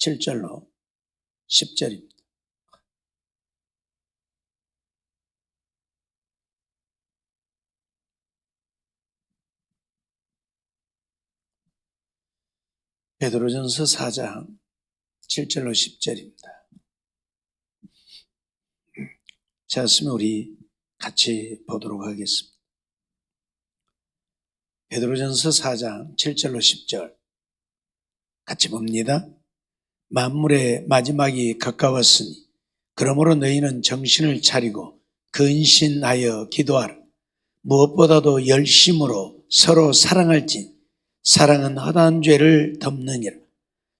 7절로 10절입니다. 베드로전서 4장 7절로 10절입니다. 자였으면 우리 같이 보도록 하겠습니다. 베드로전서 4장 7절로 10절 같이 봅니다. 만물의 마지막이 가까웠으니 그러므로 너희는 정신을 차리고 근신하여 기도하라. 무엇보다도 열심으로 서로 사랑할지 사랑은 허다한 죄를 덮느니라.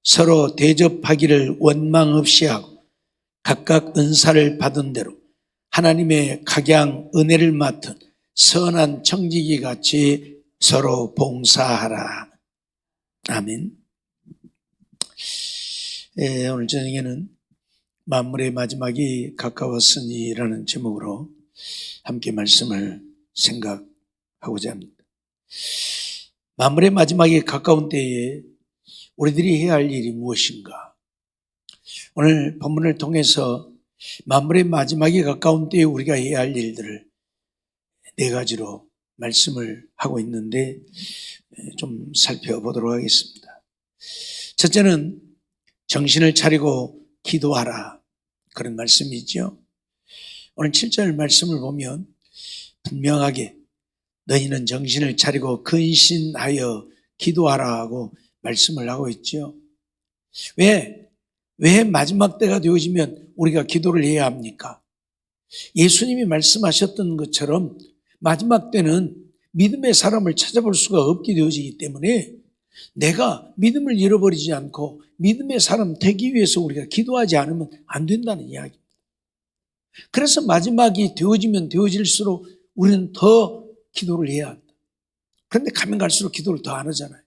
서로 대접하기를 원망 없이 하고 각각 은사를 받은 대로 하나님의 각양 은혜를 맡은 선한 청지기 같이 서로 봉사하라. 아멘. 오늘 저녁에는 만물의 마지막이 가까웠으니 라는 제목으로 함께 말씀을 생각하고자 합니다. 만물의 마지막이 가까운 때에 우리들이 해야 할 일이 무엇인가? 오늘 본문을 통해서 만물의 마지막이 가까운 때에 우리가 해야 할 일들을 4가지로 말씀을 하고 있는데 좀 살펴보도록 하겠습니다. 첫째는 정신을 차리고 기도하라, 그런 말씀이죠. 오늘 7절 말씀을 보면 분명하게 너희는 정신을 차리고 근신하여 기도하라고 말씀을 하고 있죠. 왜 마지막 때가 되어지면 우리가 기도를 해야 합니까? 예수님이 말씀하셨던 것처럼 마지막 때는 믿음의 사람을 찾아볼 수가 없게 되어지기 때문에 내가 믿음을 잃어버리지 않고 믿음의 사람 되기 위해서 우리가 기도하지 않으면 안 된다는 이야기입니다. 그래서 마지막이 되어지면 되어질수록 우리는 더 기도를 해야 한다. 그런데 가면 갈수록 기도를 더 안 하잖아요.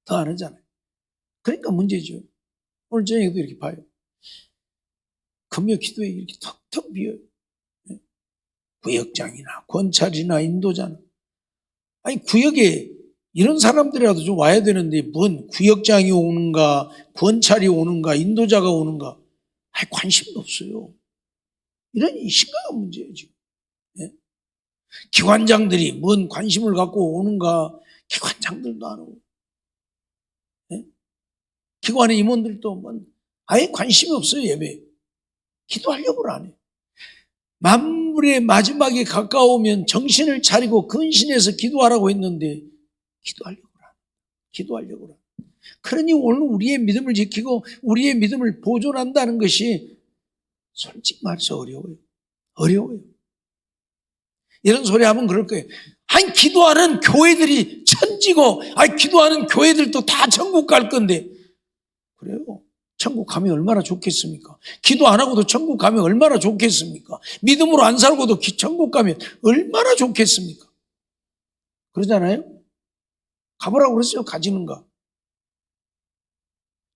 더 안 하잖아요. 그러니까 문제죠. 오늘 저녁에도 이렇게 봐요. 금요 기도에 이렇게 턱턱 비어요. 구역장이나 권찰이나 인도자나. 아니 구역에 이런 사람들이라도 좀 와야 되는데 뭔 구역장이 오는가, 권찰이 오는가, 인도자가 오는가. 아니 관심도 없어요. 이런 심각한 문제예요 지금. 기관장들이 뭔 관심을 갖고 오는가. 기관장들도 안 오고, 기관의 임원들도 아예 관심이 없어요. 예배에 기도하려고 안 해요. 만물의 마지막에 가까우면 정신을 차리고 근신해서 기도하라고 했는데 기도하려고 안 해요. 그러니 오늘 우리의 믿음을 지키고 우리의 믿음을 보존한다는 것이 솔직히 말해서 어려워요. 이런 소리 하면 그럴 거예요. 아니 기도하는 교회들이 천지고, 아니 기도하는 교회들도 다 천국 갈 건데. 그래요. 천국 가면 얼마나 좋겠습니까? 기도 안 하고도 천국 가면 얼마나 좋겠습니까? 믿음으로 안 살고도 천국 가면 얼마나 좋겠습니까? 그러잖아요. 가보라고 그랬어요. 가지는가?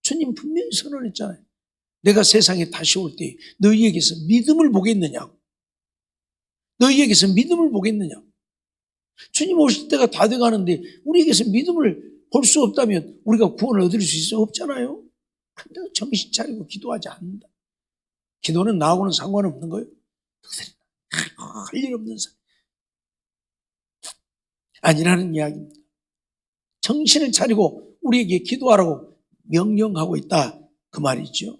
주님 분명히 선언했잖아요. 내가 세상에 다시 올 때 너희에게서 믿음을 보겠느냐고. 너희에게서 믿음을 보겠느냐. 주님 오실 때가 다 돼가는데 우리에게서 믿음을 볼 수 없다면 우리가 구원을 얻을 수 있어? 없잖아요. 그런데 정신 차리고 기도하지 않는다. 기도는 나하고는 상관없는 거예요. 할 일 없는 사람 아니라는 이야기입니다. 정신을 차리고 우리에게 기도하라고 명령하고 있다, 그 말이죠.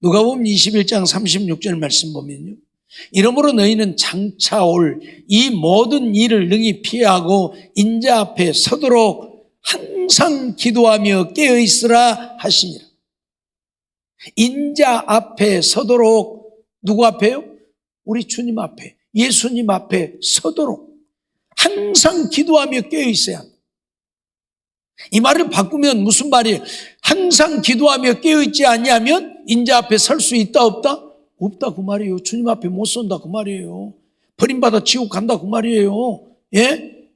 누가복음 21장 36절 말씀 보면요, 이러므로 너희는 장차 올 이 모든 일을 능히 피하고 인자 앞에 서도록 항상 기도하며 깨어있으라 하시니라. 인자 앞에 서도록, 누구 앞에요? 우리 주님 앞에, 예수님 앞에 서도록 항상 기도하며 깨어있어야 합니다. 이 말을 바꾸면 무슨 말이에요? 항상 기도하며 깨어있지 않냐면 인자 앞에 설 수 있다 없다? 없다 그 말이에요. 주님 앞에 못 선다 그 말이에요. 버림받아 지옥 간다 그 말이에요. 예?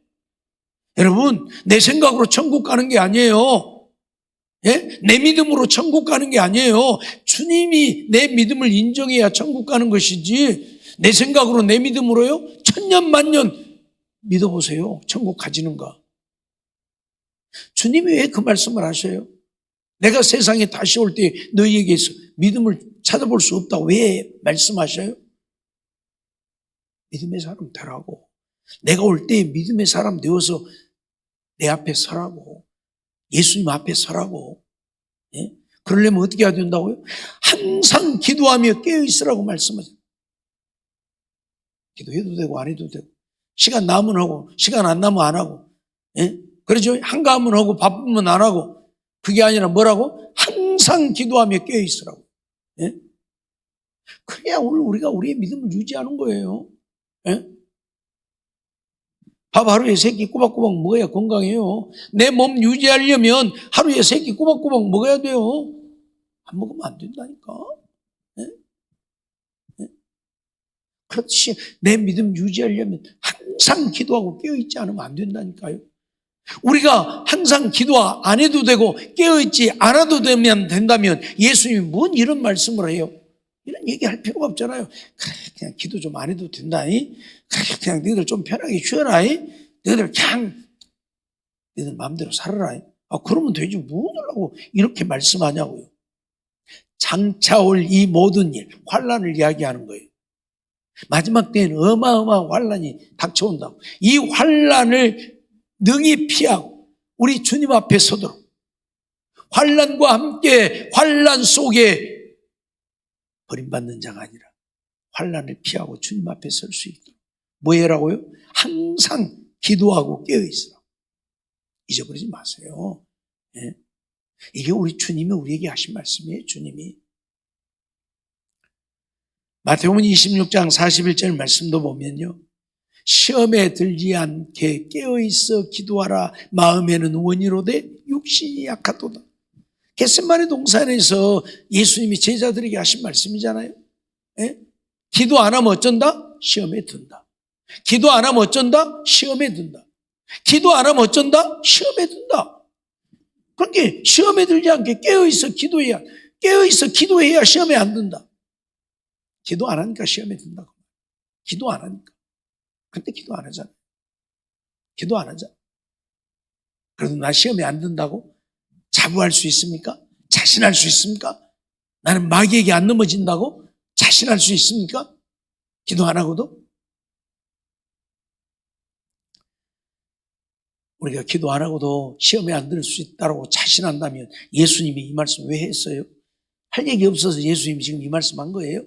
여러분, 내 생각으로 천국 가는 게 아니에요. 예? 내 믿음으로 천국 가는 게 아니에요. 주님이 내 믿음을 인정해야 천국 가는 것이지, 내 생각으로 내 믿음으로요? 천년 만년 믿어보세요. 천국 가지는가? 주님이 왜 그 말씀을 하셔요? 내가 세상에 다시 올 때 너희에게서 믿음을 찾아볼 수 없다고 왜 말씀하셔요? 믿음의 사람 되라고. 내가 올 때 믿음의 사람 되어서 내 앞에 서라고. 예수님 앞에 서라고. 예? 그러려면 어떻게 해야 된다고요? 항상 기도하며 깨어있으라고 말씀하세요. 기도해도 되고 안 해도 되고, 시간 나면 하고 시간 안 나면 안 하고, 예? 그러죠? 한가하면 하고 바쁘면 안 하고. 그게 아니라 뭐라고? 항상 기도하며 깨어있으라고. 예? 그래야 오늘 우리가 우리의 믿음을 유지하는 거예요. 예? 밥 하루에 3끼 꼬박꼬박 먹어야 건강해요. 내 몸 유지하려면 하루에 3끼 꼬박꼬박 먹어야 돼요. 안 먹으면 안 된다니까. 예? 예? 그렇지. 내 믿음 유지하려면 항상 기도하고 깨어있지 않으면 안 된다니까요. 우리가 항상 기도 안 해도 되고 깨어있지 않아도 된다면 예수님이 뭔 이런 말씀을 해요? 이런 얘기할 필요가 없잖아요. 그래, 그냥 기도 좀 안 해도 된다. 그래, 그냥 너희들 좀 편하게 쉬어라. 너희들 그냥 너희들 마음대로 살아라. 그러면 되지. 뭐라고 이렇게 말씀하냐고요. 장차 올 이 모든 일, 환난을 이야기하는 거예요. 마지막 때에는 어마어마한 환난이 닥쳐온다고. 이 환난을 능히 피하고 우리 주님 앞에 서도록, 환난과 함께 환난 속에 버림받는 자가 아니라 환난을 피하고 주님 앞에 설 수 있도록 뭐 해라고요? 항상 기도하고 깨어있으라. 잊어버리지 마세요. 예? 이게 우리 주님이 우리에게 하신 말씀이에요. 주님이. 마태복음 26장 41절 말씀도 보면요, 시험에 들지 않게 깨어있어 기도하라. 마음에는 원이로되 육신이 약하도다. 겟세마네 동산에서 예수님이 제자들에게 하신 말씀이잖아요. 예? 기도 안 하면 어쩐다? 시험에 든다. 기도 안 하면 어쩐다? 시험에 든다. 기도 안 하면 어쩐다? 시험에 든다. 그러니까 시험에 들지 않게 깨어있어 기도해야 시험에 안 든다. 기도 안 하니까 시험에 든다고. 기도 안 하니까. 근데 기도 안 하잖아. 기도 안 하잖아. 그래도 나 시험에 안 든다고 자부할 수 있습니까? 자신할 수 있습니까? 나는 마귀에게 안 넘어진다고 자신할 수 있습니까? 기도 안 하고도? 우리가 기도 안 하고도 시험에 안 들 수 있다고 자신한다면 예수님이 이 말씀 왜 했어요? 할 얘기 없어서 예수님이 지금 이 말씀 한 거예요?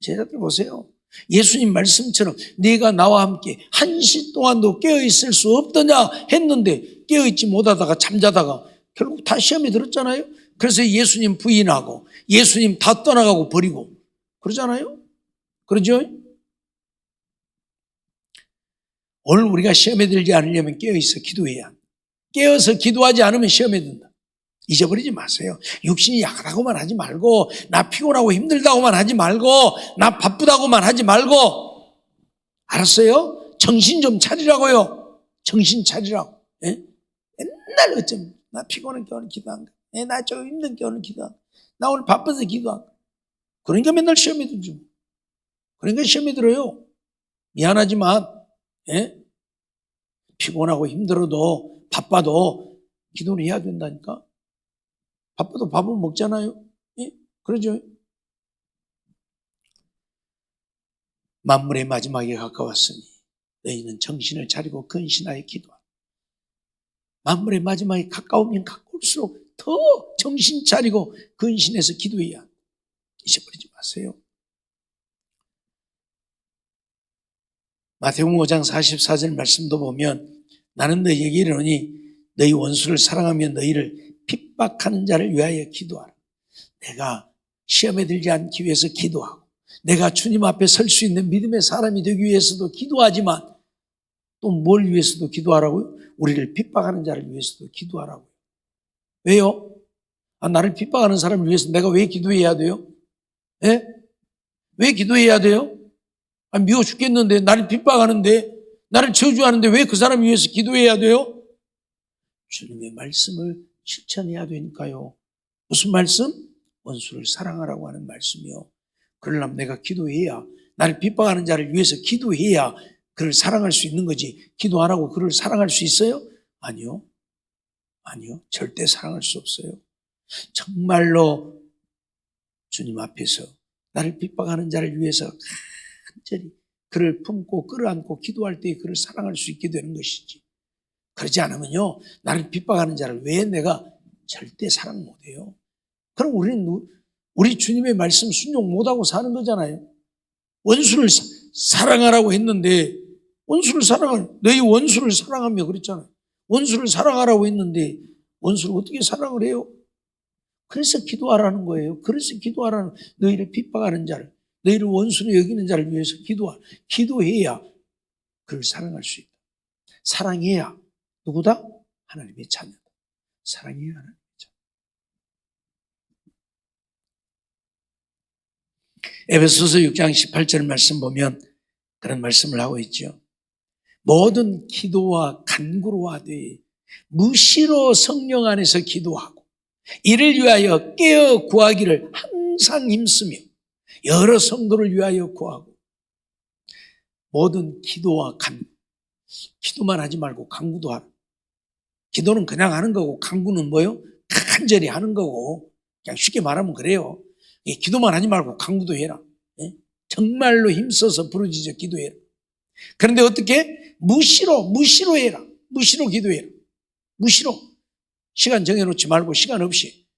제자들 보세요. 예수님 말씀처럼 네가 나와 함께 1시 동안도 깨어있을 수 없더냐 했는데 깨어있지 못하다가 잠자다가 결국 다 시험에 들었잖아요. 그래서 예수님 부인하고 예수님 다 떠나가고 버리고 그러잖아요. 그러죠? 오늘 우리가 시험에 들지 않으려면 깨어있어 기도해야 한다. 깨어서 기도하지 않으면 시험에 든다. 잊어버리지 마세요. 육신이 약하다고만 하지 말고, 나 피곤하고 힘들다고만 하지 말고, 나 바쁘다고만 하지 말고, 알았어요? 정신 좀 차리라고요. 정신 차리라고. 예? 맨날 어쩜 나 피곤한 겨우는 기도한다. 나 좀 힘든 겨우는 기도한다. 나 오늘 바빠서 기도한다. 그러니까 맨날 시험에 들죠. 그러니까 시험에 들어요. 미안하지만 예? 피곤하고 힘들어도 바빠도 기도는 해야 된다니까. 바빠도 밥은 먹잖아요. 예? 그러죠. 만물의 마지막에 가까웠으니 너희는 정신을 차리고 근신하여 기도하라. 만물의 마지막에 가까우면 가까울수록 더 정신 차리고 근신해서 기도해야 합니다. 잊어버리지 마세요. 마태복음 5장 44절 말씀도 보면 나는 너희에게 이르노니 너희 원수를 사랑하며 너희를 핍박하는 자를 위하여 기도하라. 내가 시험에 들지 않기 위해서 기도하고 내가 주님 앞에 설 수 있는 믿음의 사람이 되기 위해서도 기도하지만 또 뭘 위해서도 기도하라고요? 우리를 핍박하는 자를 위해서도 기도하라고요. 왜요? 나를 핍박하는 사람을 위해서 내가 왜 기도해야 돼요? 예? 왜 기도해야 돼요? 미워 죽겠는데, 나를 핍박하는데, 나를 저주하는데 왜 그 사람 위해서 기도해야 돼요? 주님의 말씀을 실천해야 되니까요. 무슨 말씀? 원수를 사랑하라고 하는 말씀이요. 그러려면 내가 기도해야, 나를 핍박하는 자를 위해서 기도해야 그를 사랑할 수 있는 거지. 기도 안 하고 그를 사랑할 수 있어요? 아니요. 아니요, 절대 사랑할 수 없어요. 정말로 주님 앞에서 나를 핍박하는 자를 위해서 간절히 그를 품고 끌어안고 기도할 때 그를 사랑할 수 있게 되는 것이지, 그러지 않으면요, 나를 핍박하는 자를 왜 내가 절대 사랑 못해요. 그럼 우리는 우리 주님의 말씀 순종 못하고 사는 거잖아요. 원수를 사랑하라고 했는데, 너희 원수를 사랑하며 그랬잖아요. 원수를 사랑하라고 했는데 원수를 어떻게 사랑을 해요? 그래서 기도하라는 거예요. 그래서 기도하라는, 너희를 핍박하는 자를, 너희를 원수로 여기는 자를 위해서 기도해야 그를 사랑할 수 있다. 사랑해야 누구다? 하나님의 자녀다. 사랑해야 하나님의 자녀. 에베소서 6장 18절 말씀 보면 그런 말씀을 하고 있죠. 모든 기도와 간구로 하되 무시로 성령 안에서 기도하고 이를 위하여 깨어 구하기를 항상 힘쓰며 여러 성도를 위하여 구하고. 모든 기도와 기도만 하지 말고 간구도 하라. 기도는 그냥 하는 거고 간구는 뭐요? 간절히 하는 거고. 그냥 쉽게 말하면 그래요. 기도만 하지 말고 간구도 해라. 정말로 힘써서 부르짖어 기도해라. 그런데 어떻게? 무시로 해라. 무시로 기도해라. 무시로. 시간 정해놓지 말고 시간 없이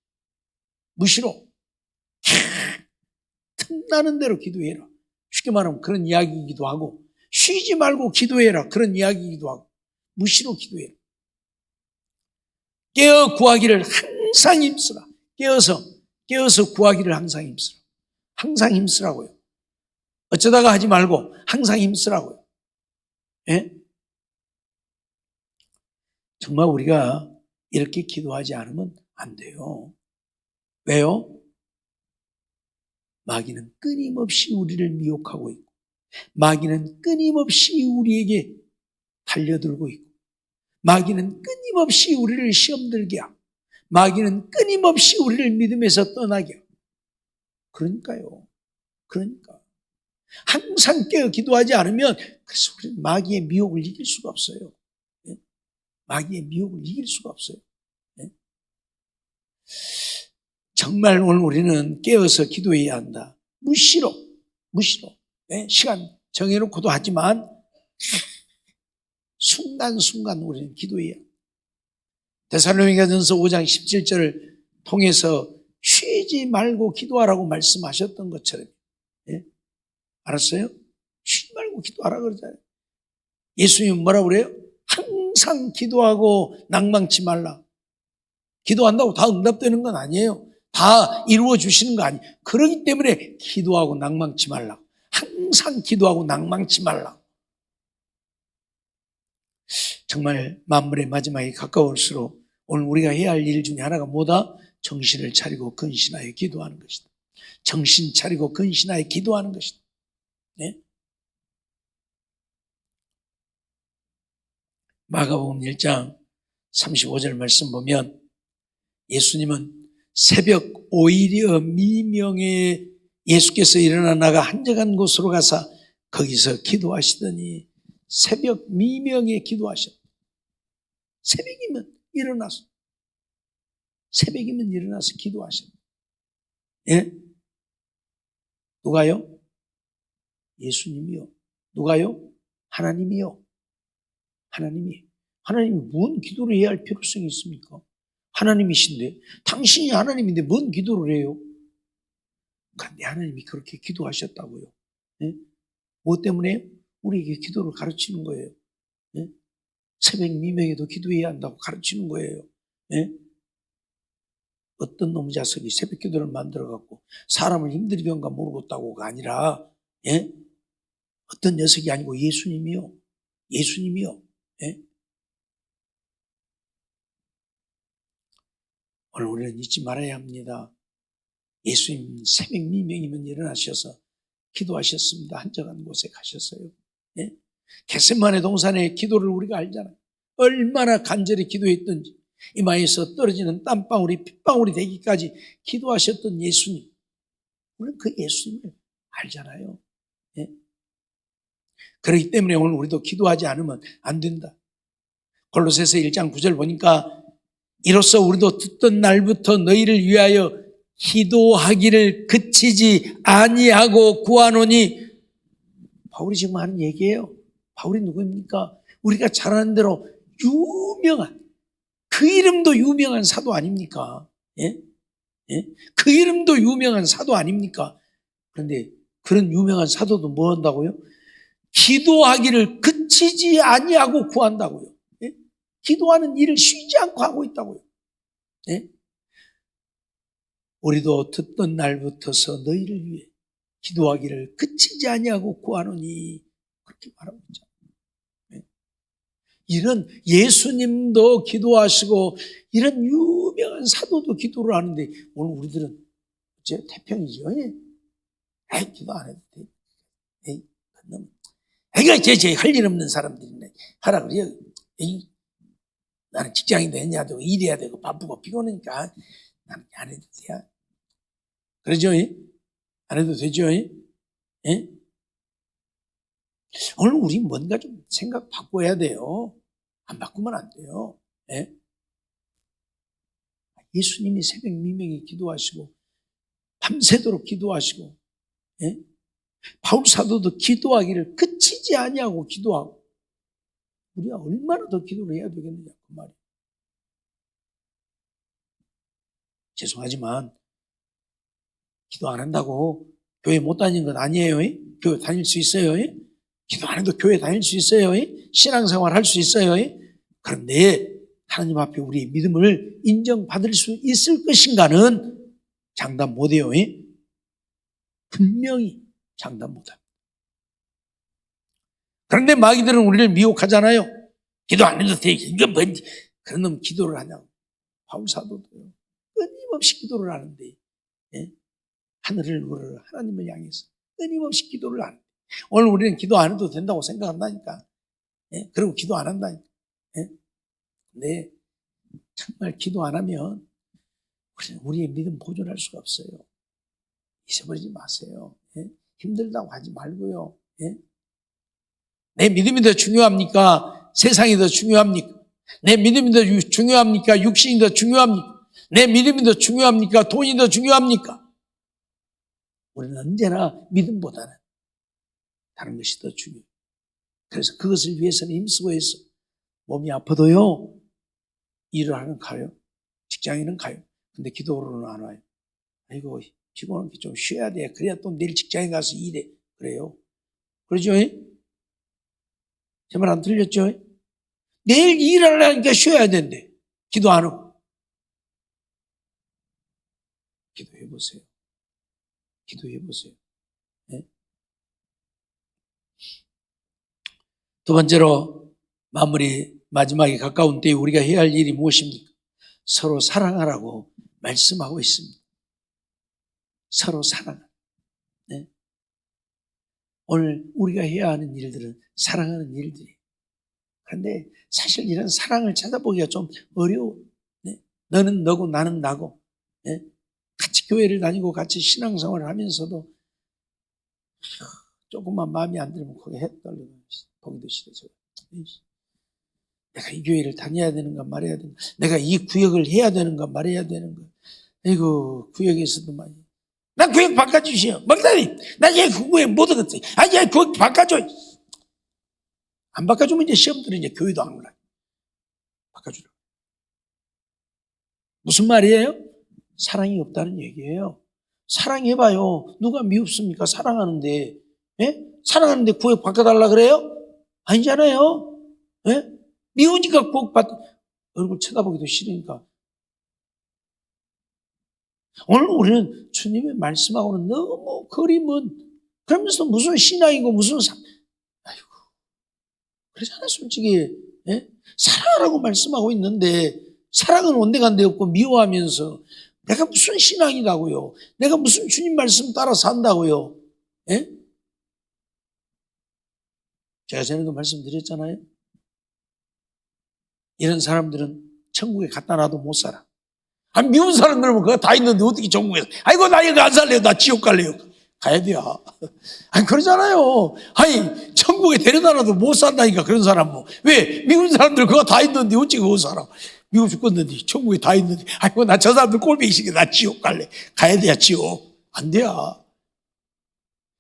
무시로 틈나는 대로 기도해라. 쉽게 말하면 그런 이야기이기도 하고, 쉬지 말고 기도해라, 그런 이야기이기도 하고, 무시로 기도해라. 깨어 구하기를 항상 힘쓰라. 깨어서 구하기를 항상 힘쓰라. 항상 힘쓰라고요. 어쩌다가 하지 말고 항상 힘쓰라고요. 예? 정말 우리가 이렇게 기도하지 않으면 안 돼요. 왜요? 마귀는 끊임없이 우리를 미혹하고 있고, 마귀는 끊임없이 우리에게 달려들고 있고, 마귀는 끊임없이 우리를 시험들게 하고, 마귀는 끊임없이 우리를 믿음에서 떠나게 하고. 그러니까 항상 깨어 기도하지 않으면, 그래서 우리는 마귀의 미혹을 이길 수가 없어요. 마귀의 미혹을 이길 수가 없어요. 정말 오늘 우리는 깨어서 기도해야 한다. 무시로. 시간 정해놓고도 하지만 순간순간 우리는 기도해야 한다. 데살로니가전서 5장 17절을 통해서 쉬지 말고 기도하라고 말씀하셨던 것처럼, 알았어요? 쉬지 말고 기도하라 그러잖아요. 예수님은 뭐라고 그래요? 항상 기도하고 낭망치 말라. 기도한다고 다 응답되는 건 아니에요. 다 이루어 주시는 거 아니에요. 그렇기 때문에 기도하고 낭망치 말라. 항상 기도하고 낭망치 말라. 정말 만물의 마지막에 가까울수록 오늘 우리가 해야 할 일 중에 하나가 뭐다? 정신을 차리고 근신하여 기도하는 것이다. 정신 차리고 근신하여 기도하는 것이다. 네? 마가복음 1장 35절 말씀 보면 예수님은 새벽 오히려 미명에 예수께서 일어나 나가 한적한 곳으로 가서 거기서 기도하시더니, 새벽 미명에 기도하셨다. 새벽이면 일어나서 기도하셨다. 예? 누가요? 예수님이요. 누가요? 하나님이요. 하나님이 뭔 기도를 해야 할 필요성이 있습니까? 하나님이신데, 당신이 하나님인데 뭔 기도를 해요? 그런데 하나님이 그렇게 기도하셨다고요. 네? 뭐 때문에? 우리에게 기도를 가르치는 거예요. 네? 새벽 미명에도 기도해야 한다고 가르치는 거예요. 네? 어떤 놈 자석이 새벽 기도를 만들어갖고 사람을 힘들게 한가 모르겠다고가 아니라, 어떤 녀석이 아니고 예수님이요. 오늘 우리는 잊지 말아야 합니다. 예수님 새벽 미명이면 일어나셔서 기도하셨습니다. 한적한 곳에 가셨어요. 겟세마네 동산의 기도를 우리가 알잖아요. 얼마나 간절히 기도했던지, 이마에서 떨어지는 땀방울이 핏방울이 되기까지 기도하셨던 예수님. 우리는 그 예수님을 알잖아요. 그렇기 때문에 오늘 우리도 기도하지 않으면 안 된다. 골로새서 1장 9절 보니까 이로써 우리도 듣던 날부터 너희를 위하여 기도하기를 그치지 아니하고 구하노니. 바울이 지금 하는 얘기예요. 바울이 누구입니까? 우리가 잘 아는 대로 유명한, 그 이름도 유명한 사도 아닙니까? 예? 예? 그 이름도 유명한 사도 아닙니까? 그런데 그런 유명한 사도도 뭐 한다고요? 기도하기를 그치지 아니하고 구한다고요. 예? 기도하는 일을 쉬지 않고 하고 있다고요. 예? 우리도 듣던 날부터서 너희를 위해 기도하기를 그치지 아니하고 구하노니, 그렇게 말하고 있죠. 예? 이런 예수님도 기도하시고 이런 유명한 사도도 기도를 하는데 오늘 우리들은 이제 태평이죠. 예? 에이, 기도 안 해도 돼. 에이, 그놈. 애가 할 일 없는 사람들인데 하라 그래요. 에이, 나는 직장인도 해야 되고 일해야 되고 바쁘고 피곤하니까 나는 안 해도 돼요. 그러죠? 안 해도 되죠? 예? 오늘 우리 뭔가 좀 생각 바꿔야 돼요. 안 바꾸면 안 돼요. 예? 예수님이 새벽 미명에 기도하시고 밤새도록 기도하시고, 예? 바울 사도도 기도하기를 그치지 아니하고 기도하고, 우리가 얼마나 더 기도를 해야 되겠느냐 그 말이에요. 죄송하지만 기도 안 한다고 교회 못 다니는 건 아니에요. 교회 다닐 수 있어요. 기도 안 해도 교회 다닐 수 있어요. 신앙생활 할 수 있어요. 그런데 하나님 앞에 우리의 믿음을 인정받을 수 있을 것인가는 장담 못해요. 분명히 장담 못합니다. 그런데 마귀들은 우리를 미혹하잖아요. 기도 안 해도 돼. 이건 뭔지. 그런 놈 기도를 하냐고. 바울 사도도요. 끊임없이 기도를 하는데, 하늘을 우러러 하나님을 향해서 끊임없이 기도를 하는데, 오늘 우리는 기도 안 해도 된다고 생각한다니까. 그리고 기도 안 한다니까. 근데 정말 기도 안 하면 우리의 믿음 보존할 수가 없어요. 잊어버리지 마세요. 힘들다고 하지 말고요. 내 믿음이 더 중요합니까? 세상이 더 중요합니까? 내 믿음이 더 중요합니까? 육신이 더 중요합니까? 내 믿음이 더 중요합니까? 돈이 더 중요합니까? 우리는 언제나 믿음보다는 다른 것이 더 중요해요. 그래서 그것을 위해서는 힘쓰고 해서 몸이 아파도요, 일을 하는 가요. 직장인은 가요. 근데 기도로는 안 와요. 아이고, 피곤한 게 좀 쉬어야 돼. 그래야 또 내일 직장에 가서 일해. 그래요. 그러죠? 제 말 안 들렸죠? 내일 일하려니까 쉬어야 된대. 기도 안 하고. 기도해 보세요. 기도해 보세요. 두 번째로 마지막에 가까운 때에 우리가 해야 할 일이 무엇입니까? 서로 사랑하라고 말씀하고 있습니다. 서로 사랑하라. 오늘 우리가 해야 하는 일들은 사랑하는 일들이에요. 그런데 사실 이런 사랑을 찾아보기가 좀 어려워. 너는 너고 나는 나고, 같이 교회를 다니고 같이 신앙생활을 하면서도 조금만 마음이 안 들면 거기 헷갈리고 보기도 싫어져요. 내가 이 교회를 다녀야 되는가 말해야 되는가, 내가 이 구역을 해야 되는가 말해야 되는가. 아이고, 구역에서도 많이 나 구역 바꿔주시오. 목사님, 나 얘 그 구역 못 얻었지. 얘 구역 바꿔줘. 안 바꿔주면 이제 시험들은 이제 교회도 안 올라요. 바꿔주라. 무슨 말이에요? 사랑이 없다는 얘기예요. 사랑해봐요. 누가 미흡습니까? 사랑하는데. 사랑하는데 구역 바꿔달라 그래요? 아니잖아요. 미우니까 구역 얼굴 쳐다보기도 싫으니까. 오늘 우리는 주님의 말씀하고는 너무 거리 먼, 그러면서 무슨 신앙이고 무슨 아이고, 그러잖아 솔직히. 사랑하라고 말씀하고 있는데 사랑은 온데간데 없고 미워하면서 내가 무슨 신앙이라고요? 내가 무슨 주님 말씀 따라 산다고요? 제가 전에도 말씀드렸잖아요. 이런 사람들은 천국에 갖다 놔도 못 살아. 미운 사람들은 그거 다 있는데 어떻게 천국에서, 아이고 나 여기 안 살래요. 나 지옥 갈래요. 가야 돼요. 그러잖아요. 천국에 데려다 놔도 못 산다니까. 그런 사람은. 왜? 미운 사람들 그거 다 있는데 어찌 그거 살아. 미국 죽겠는데 천국에 다 있는데 아이고 나 저 사람들 꼴보기 싫게 나 지옥 갈래. 가야 돼야 지옥. 안 돼야.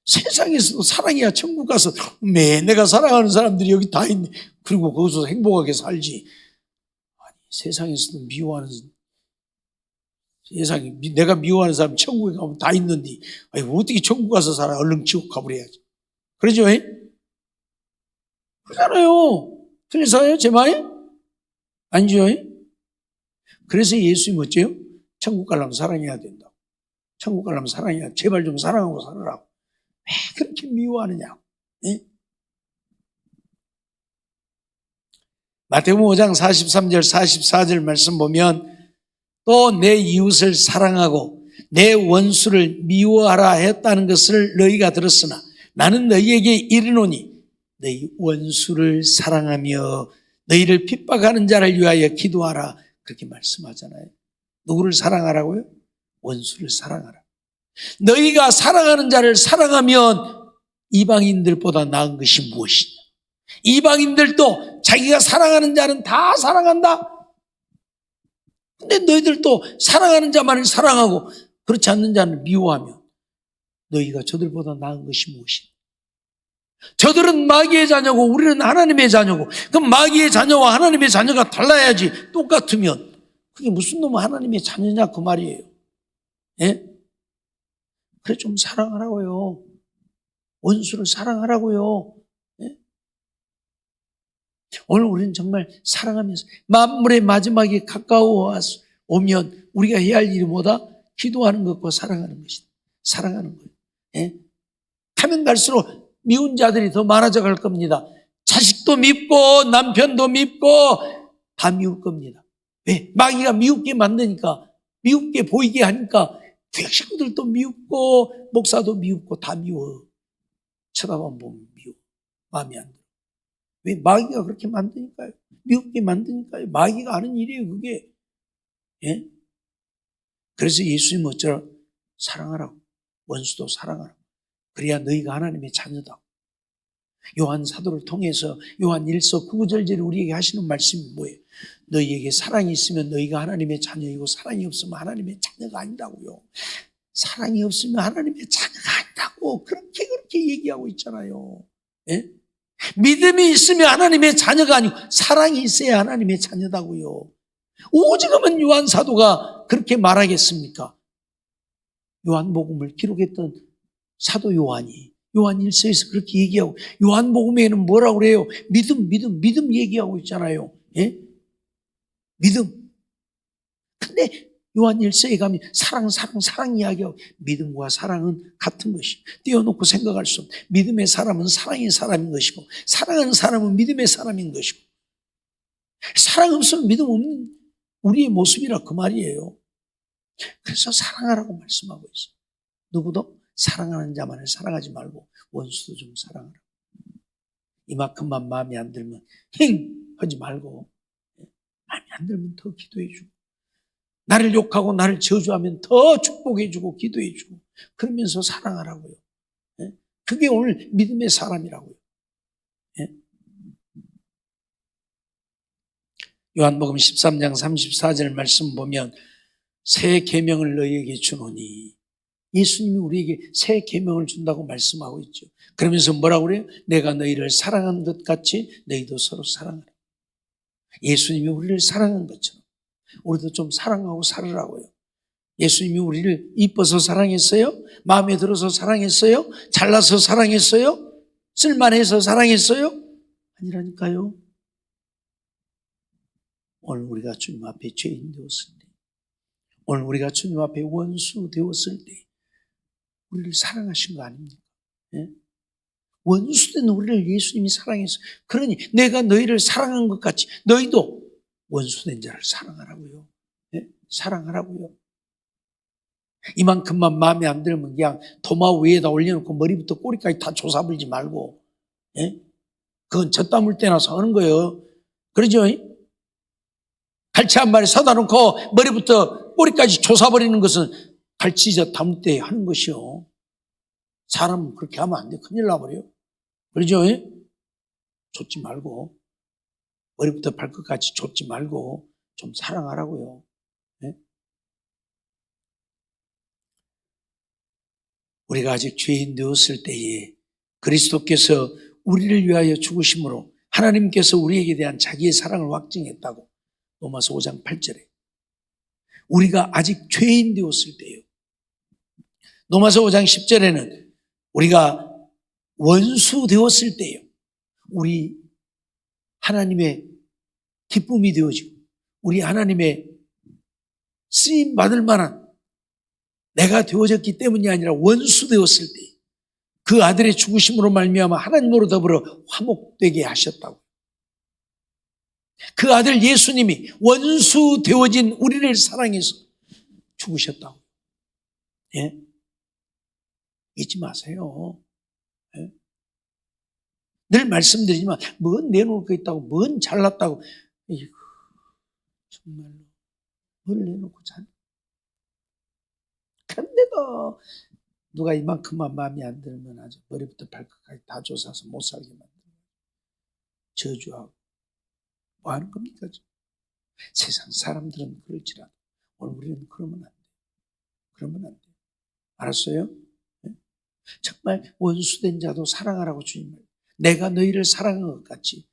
세상에서도 사랑해야 천국 가서 내가 사랑하는 사람들이 여기 다 있네. 그리고 거기서 행복하게 살지. 아니, 세상에서도 미워하는 세상에 내가 미워하는 사람 천국에 가면 다 있는데 아이고 어떻게 천국 가서 살아. 얼른 지옥 가버려야지. 그러죠? 그러잖아요. 틀려서요? 제 말이? 아니죠? 그래서 예수님이 어째요? 천국 가려면 사랑해야 된다. 천국 가려면 사랑해야 제발 좀 사랑하고 살아라고. 왜 그렇게 미워하느냐고. 마태복음 5장 43절 44절 말씀 보면 또 내 이웃을 사랑하고 내 원수를 미워하라 했다는 것을 너희가 들었으나 나는 너희에게 이르노니 너희 원수를 사랑하며 너희를 핍박하는 자를 위하여 기도하라. 그렇게 말씀하잖아요. 누구를 사랑하라고요? 원수를 사랑하라. 너희가 사랑하는 자를 사랑하면 이방인들보다 나은 것이 무엇이냐? 이방인들도 자기가 사랑하는 자는 다 사랑한다. 근데 너희들도 사랑하는 자만을 사랑하고 그렇지 않는 자는 미워하며 너희가 저들보다 나은 것이 무엇이냐? 저들은 마귀의 자녀고 우리는 하나님의 자녀고 그럼 마귀의 자녀와 하나님의 자녀가 달라야지. 똑같으면 그게 무슨 놈의 하나님의 자녀냐 그 말이에요. 예? 그래 좀 사랑하라고요. 원수를 사랑하라고요. 예? 오늘 우리는 정말 사랑하면서 만물의 마지막에 가까워 오면 우리가 해야 할 일이 뭐다? 기도하는 것과 사랑하는 것이다. 사랑하는 거예요. 예? 가면 갈수록 미운 자들이 더 많아져 갈 겁니다. 자식도 밉고 남편도 밉고 다 미울 겁니다. 왜? 마귀가 미웁게 만드니까 미웁게 보이게 하니까 교육 식구들도 미웁고 목사도 미웁고 다 미워. 쳐다만 보면 미워. 마음이 안 들어. 왜? 마귀가 그렇게 만드니까요. 미웁게 만드니까요. 마귀가 하는 일이에요 그게. 예? 그래서 예수님 어쩌라? 사랑하라고. 원수도 사랑하라고. 그래야 너희가 하나님의 자녀다. 요한 사도를 통해서 요한 1서 9절절에 우리에게 하시는 말씀이 뭐예요? 너희에게 사랑이 있으면 너희가 하나님의 자녀이고 사랑이 없으면 하나님의 자녀가 아니다고요. 사랑이 없으면 하나님의 자녀가 아니다고 그렇게 얘기하고 있잖아요. 예? 믿음이 있으면 하나님의 자녀가 아니고 사랑이 있어야 하나님의 자녀다고요. 오직하면 요한 사도가 그렇게 말하겠습니까? 요한복음을 기록했던 사도 요한이 요한 1서에서 그렇게 얘기하고 요한복음에는 뭐라고 그래요? 믿음 얘기하고 있잖아요. 예? 믿음. 근데 요한 1서에 가면 사랑 이야기하고 믿음과 사랑은 같은 것이 떼어놓고 생각할 수 없는 믿음의 사람은 사랑의 사람인 것이고 사랑하는 사람은 믿음의 사람인 것이고 사랑 없으면 믿음 없는 우리의 모습이라 그 말이에요. 그래서 사랑하라고 말씀하고 있어요. 누구도 사랑하는 자만을 사랑하지 말고 원수도 좀 사랑하라. 이만큼만 마음에 안 들면 하지 말고 마음에 안 들면 더 기도해 주고 나를 욕하고 나를 저주하면 더 축복해 주고 기도해 주고 그러면서 사랑하라고요. 그게 오늘 믿음의 사람이라고요. 요한복음 13장 34절 말씀 보면 새 계명을 너희에게 주노니 예수님이 우리에게 새 계명을 준다고 말씀하고 있죠. 그러면서 뭐라고 그래요? 내가 너희를 사랑한 것 같이 너희도 서로 사랑하라. 예수님이 우리를 사랑한 것처럼 우리도 좀 사랑하고 살으라고요. 예수님이 우리를 이뻐서 사랑했어요? 마음에 들어서 사랑했어요? 잘나서 사랑했어요? 쓸만해서 사랑했어요? 아니라니까요. 오늘 우리가 주님 앞에 죄인 되었을 때, 오늘 우리가 주님 앞에 원수 되었을 때 우리를 사랑하신 거 아닙니까? 예? 원수된 우리를 예수님이 사랑했어요. 그러니 내가 너희를 사랑한 것 같이 너희도 원수된 자를 사랑하라고요. 예? 사랑하라고요. 이만큼만 마음에 안 들면 그냥 도마 위에다 올려놓고 머리부터 꼬리까지 다 조사불지 말고 예? 그건 젖다 물 때나 서는 거예요. 그러죠? 갈치 한 마리 사다 놓고 머리부터 꼬리까지 조사버리는 것은 갈치젓 담을 때 하는 것이요. 사람은 그렇게 하면 안 돼. 큰일 나버려요. 그러죠? 쫓지 말고 머리부터 발끝까지 쫓지 말고 좀 사랑하라고요. 예? 우리가 아직 죄인 되었을 때에 그리스도께서 우리를 위하여 죽으심으로 하나님께서 우리에게 대한 자기의 사랑을 확증했다고. 로마서 5장 8절에. 우리가 아직 죄인 되었을 때요. 로마서 5장 10절에는 우리가 원수 되었을 때요. 우리 하나님의 기쁨이 되어지고 우리 하나님의 쓰임 받을 만한 내가 되어졌기 때문이 아니라 원수 되었을 때 그 아들의 죽으심으로 말미암아 하나님으로 더불어 화목되게 하셨다고. 그 아들 예수님이 원수 되어진 우리를 사랑해서 죽으셨다고. 예? 잊지 마세요. 예? 늘 말씀드리지만 뭔 내놓을 거 있다고, 뭔 잘났다고. 이거 정말로 뭘 내놓고 잘. 그런데도 누가 이만큼만 마음에 안 들면 아주 머리부터 발끝까지 다 조사서 못 살게 만들고 저주하고 뭐 하는 겁니까? 세상 사람들은 그럴지라도 오늘 우리는 그러면 안 돼. 그러면 안 돼. 알았어요? 네? 정말 원수된 자도 사랑하라고 주님 말. 내가 너희를 사랑한 것 같이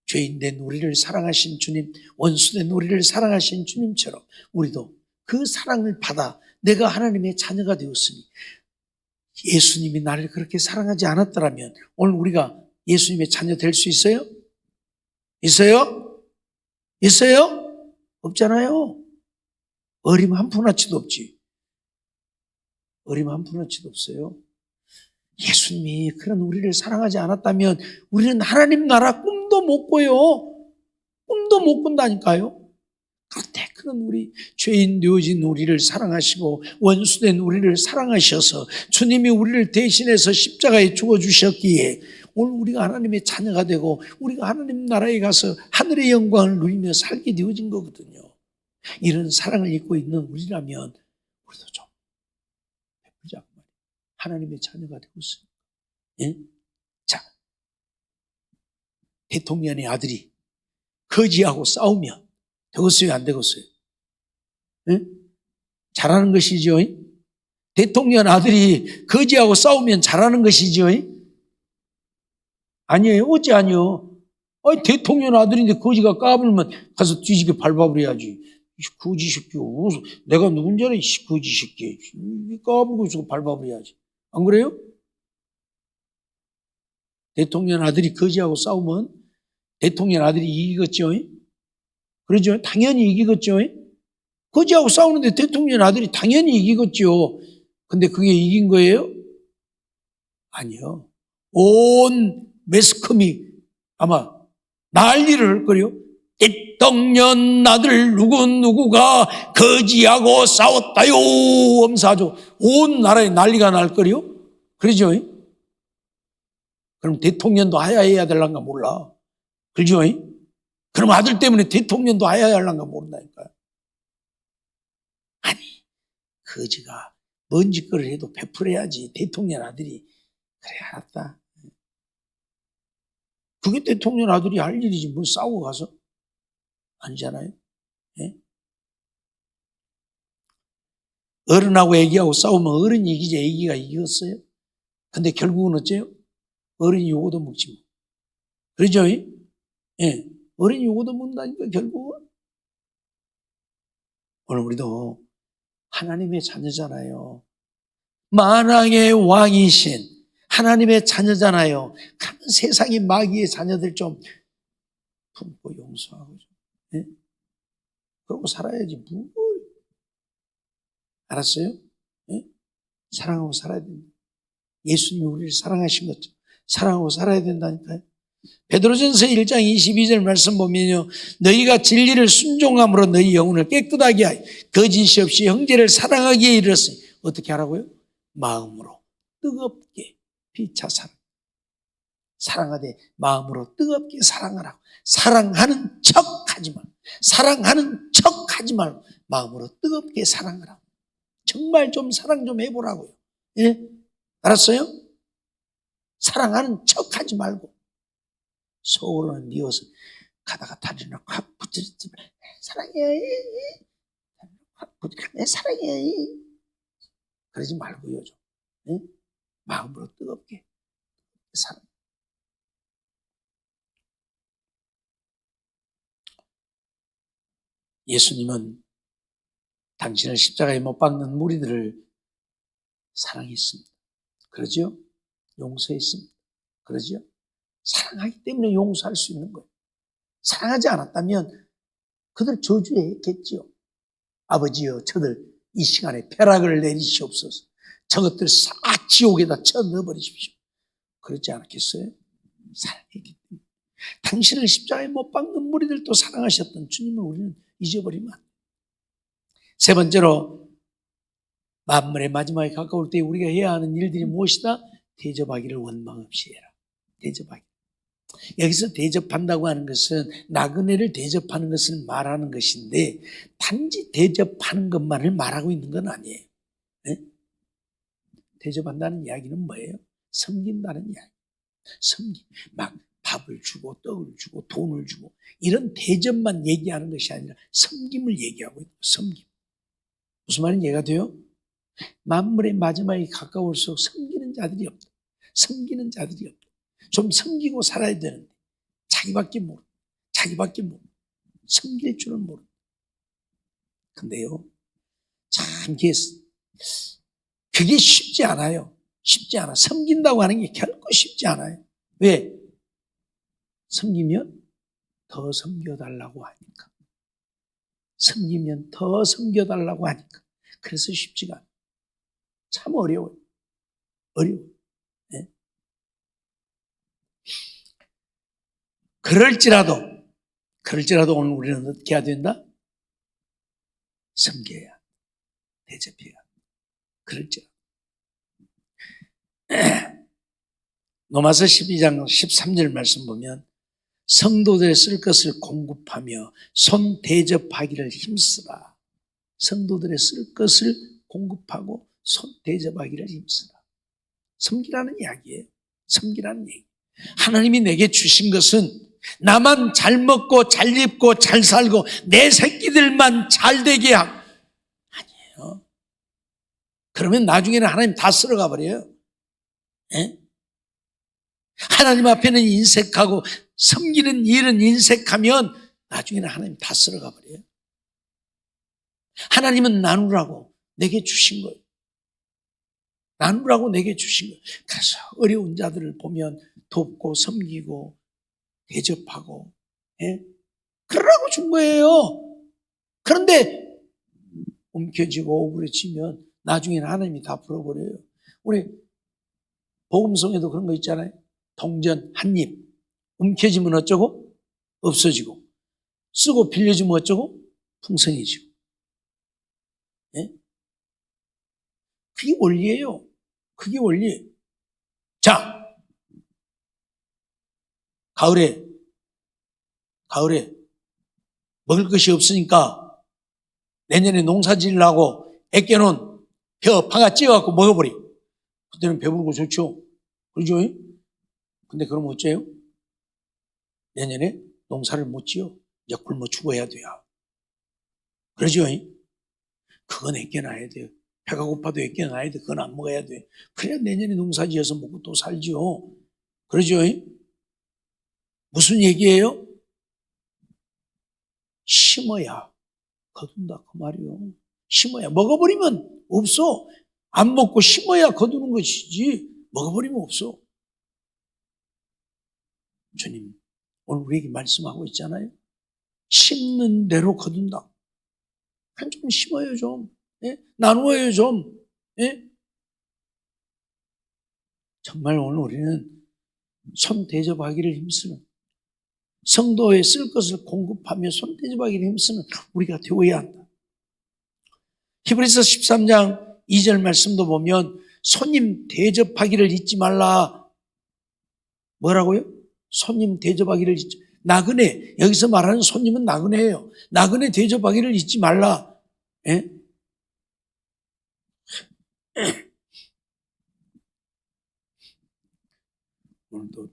죄인된 우리를 사랑하신 주님, 원수된 우리를 사랑하신 주님처럼 우리도 그 사랑을 받아 내가 하나님의 자녀가 되었으니 예수님이 나를 그렇게 사랑하지 않았더라면 오늘 우리가 예수님의 자녀 될 수 있어요? 있어요? 있어요? 없잖아요. 어림 한 푼어치도 없지. 어림 한 푼어치도 없어요. 예수님이 그런 우리를 사랑하지 않았다면 우리는 하나님 나라 꿈도 못 꿔요. 꿈도 못 꾼다니까요. 그런데 그런 우리 죄인 되어진 우리를 사랑하시고 원수된 우리를 사랑하셔서 주님이 우리를 대신해서 십자가에 죽어주셨기에 오늘 우리가 하나님의 자녀가 되고 우리가 하나님 나라에 가서 하늘의 영광을 누리며 살게 되어진 거거든요. 이런 사랑을 입고 있는 우리라면 우리도 좀 베풀자고 말이에요. 하나님의 자녀가 되고 있어요. 예? 자, 대통령의 아들이 거지하고 싸우면 되겠어요? 안 되겠어요? 예? 잘하는 것이죠. 대통령 아들이 거지하고 싸우면 잘하는 것이죠. 아니에요. 어찌 아니요. 아니, 대통령 아들인데 거지가 까불면 가서 뒤지게 밟아버려야지. 거지 새끼. 내가 누군지 알아? 거지 새끼. 까불고 있어 밟아버려야지. 안 그래요? 대통령 아들이 거지하고 싸우면 대통령 아들이 이기겠죠. 그러죠? 당연히 이기겠죠. 거지하고 싸우는데 대통령 아들이 당연히 이기겠죠. 근데 그게 이긴 거예요? 아니요. 온 매스컴이 아마 난리를 할 거요. 대통령 아들 누구누구가 거지하고 싸웠다요 하면서 아주 온 나라에 난리가 날 거요. 그러죠? 그럼 대통령도 하야해야 될란가 몰라. 그러죠? 그럼 아들 때문에 대통령도 하야해야 할란가 모른다니까요. 아니, 거지가 뭔 짓거리를 해도 베풀어야지. 대통령 아들이 그래 알았다. 그게 대통령 아들이 할 일이지 뭘 싸우고 가서. 아니잖아요. 예? 어른하고 애기하고 싸우면 어른이 이기지 애기가 이겼어요. 근데 결국은 어째요? 어른이 요거도 먹지 뭐. 그러죠? 예. 어른이 요거도 먹는다니까 결국은. 오늘 우리도 하나님의 자녀잖아요. 만왕의 왕이신 하나님의 자녀잖아요. 그러면 세상의 마귀의 자녀들 좀 품고 용서하고 좀. 예? 그러고 살아야지 뭘. 알았어요? 예? 사랑하고 살아야 된다. 예수님이 우리를 사랑하신 것처럼 사랑하고 살아야 된다니까요. 베드로전서 1장 22절 말씀 보면요. 너희가 진리를 순종함으로 너희 영혼을 깨끗하게 하여 거짓이 없이 형제를 사랑하기에 이르렀으니 어떻게 하라고요? 마음으로 뜨겁게 피차 사랑하되 마음으로 뜨겁게 사랑하라고. 사랑하는 척하지 말고 사랑하는 척하지 말고 마음으로 뜨겁게 사랑하라고. 정말 좀 사랑 좀 해보라고요. 예? 알았어요? 사랑하는 척하지 말고 속으로는 미워서 가다가 다리를 확 붙들지. 사랑해. 확 붙들지. 사랑해. 그러지 말고요. 좀. 응? 마음으로 뜨겁게 사랑. 예수님은 당신을 십자가에 못 박는 무리들을 사랑했습니다. 그러죠? 용서했습니다. 그러죠? 사랑하기 때문에 용서할 수 있는 거예요. 사랑하지 않았다면 그들 저주했겠지요. 아버지여, 저들 이 시간에 벼락을 내리시옵소서. 저것들 싹 지옥에다 쳐 넣어버리십시오. 그렇지 않았겠어요? 사랑했기 때문에. 당신을 십자가에 못 박는 무리들도 사랑하셨던 주님을 우리는 잊어버리면 안 돼요. 세 번째로 만물의 마지막에 가까울 때 우리가 해야 하는 일들이 무엇이다? 대접하기를 원망 없이 해라. 대접하기. 여기서 대접한다고 하는 것은 나그네를 대접하는 것을 말하는 것인데 단지 대접하는 것만을 말하고 있는 건 아니에요. 네? 대접한다는 이야기는 뭐예요? 섬긴다는 이야기. 섬기. 막 밥을 주고 떡을 주고 돈을 주고 이런 대접만 얘기하는 것이 아니라 섬김을 얘기하고 있는 거예요. 섬김. 무슨 말인지 이해가 돼요? 만물의 마지막에 가까울수록 섬기는 자들이 없다. 섬기는 자들이 없다. 좀 섬기고 살아야 되는데 자기밖에 모르고 섬길 줄은 모르고. 근데요, 참 그게 쉽지 않아요. 쉽지 않아. 섬긴다고 하는 게 결코 쉽지 않아요. 왜? 섬기면 더 섬겨달라고 하니까. 섬기면 더 섬겨달라고 하니까. 그래서 쉽지가 않아요. 참 어려워요. 어려워요. 네? 그럴지라도 오늘 우리는 어떻게 해야 된다? 섬겨야, 대접해야. 그럴지라도. 로마서 12장 13절 말씀 보면 성도들의 쓸 것을 공급하며 손 대접하기를 힘쓰라. 성도들의 쓸 것을 공급하고 손 대접하기를 힘쓰라. 섬기라는 이야기예요. 섬기라는 얘기. 하나님이 내게 주신 것은 나만 잘 먹고 잘 입고 잘 살고 내 새끼들만 잘 되게 하고 아니에요. 그러면 나중에는 하나님 다 쓸어가 버려요. 예? 하나님 앞에는 인색하고 섬기는 일은 인색하면 나중에는 하나님 다 쓸어가 버려요. 하나님은 나누라고 내게 주신 거예요. 나누라고 내게 주신 거예요. 그래서 어려운 자들을 보면 돕고 섬기고 대접하고, 예? 그러라고 준 거예요. 그런데 움켜쥐고 오그려치면 나중에는 하나님이 다 풀어버려요. 우리 복음성에도 그런 거 있잖아요. 동전 한 입 움켜쥐면 어쩌고? 없어지고 쓰고 빌려주면 어쩌고? 풍성해지고. 예? 그게 원리예요. 그게 원리예요. 자, 가을에 먹을 것이 없으니까 내년에 농사 지으려고 애껴놓은 벼 파가 찧어갖고 먹어버려. 그때는 배부르고 좋죠. 그러죠? 근데 그럼 어째요? 내년에 농사를 못 지어. 이제 굶어 죽어야 돼요. 그러죠? 그건 애껴놔야 돼요. 배가 고파도 애껴놔야 돼. 그건 안 먹어야 돼. 그래야 내년에 농사 지어서 먹고 또 살죠. 그러죠? 무슨 얘기예요? 심어야 거둔다 그 말이요. 심어야. 먹어버리면 없어. 안 먹고 심어야 거두는 것이지 먹어버리면 없어. 주님 오늘 우리에게 말씀하고 있잖아요. 심는 대로 거둔다. 좀 심어요 좀. 예? 나누어요 좀. 예? 정말 오늘 우리는 손 대접하기를 힘쓰는 성도에 쓸 것을 공급하며 손 대접하기를 힘쓰는 우리가 되어야 한다. 히브리서 13장 2절 말씀도 보면 손님 대접하기를 잊지 말라. 뭐라고요? 손님 대접하기를 잊지 나그네. 여기서 말하는 손님은 나그네예요. 나그네 대접하기를 잊지 말라. 예? 오늘도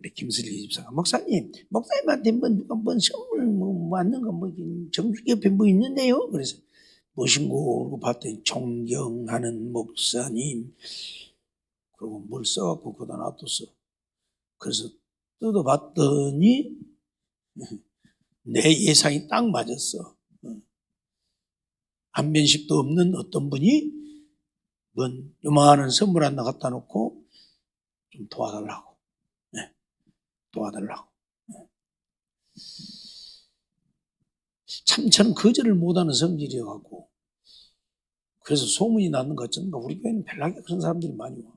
우리 김슬기 집사가 목사님한테 누가 선물 받는 거 정수 옆에 있는데요. 그래서 무엇인고 봤더니 존경하는 목사님. 그리고 뭘 써갖고 거기다 놔뒀어. 그래서 뜯어봤더니 내 예상이 딱 맞았어. 안면식도 없는 어떤 분이 뭔 요만한 선물 하나 갖다 놓고 좀 도와달라고. 도와달라고. 참 저는 거절을 못하는 성질이어갖고 그래서 소문이 나는 것 같은가 우리 교회는 별나게 그런 사람들이 많이 와.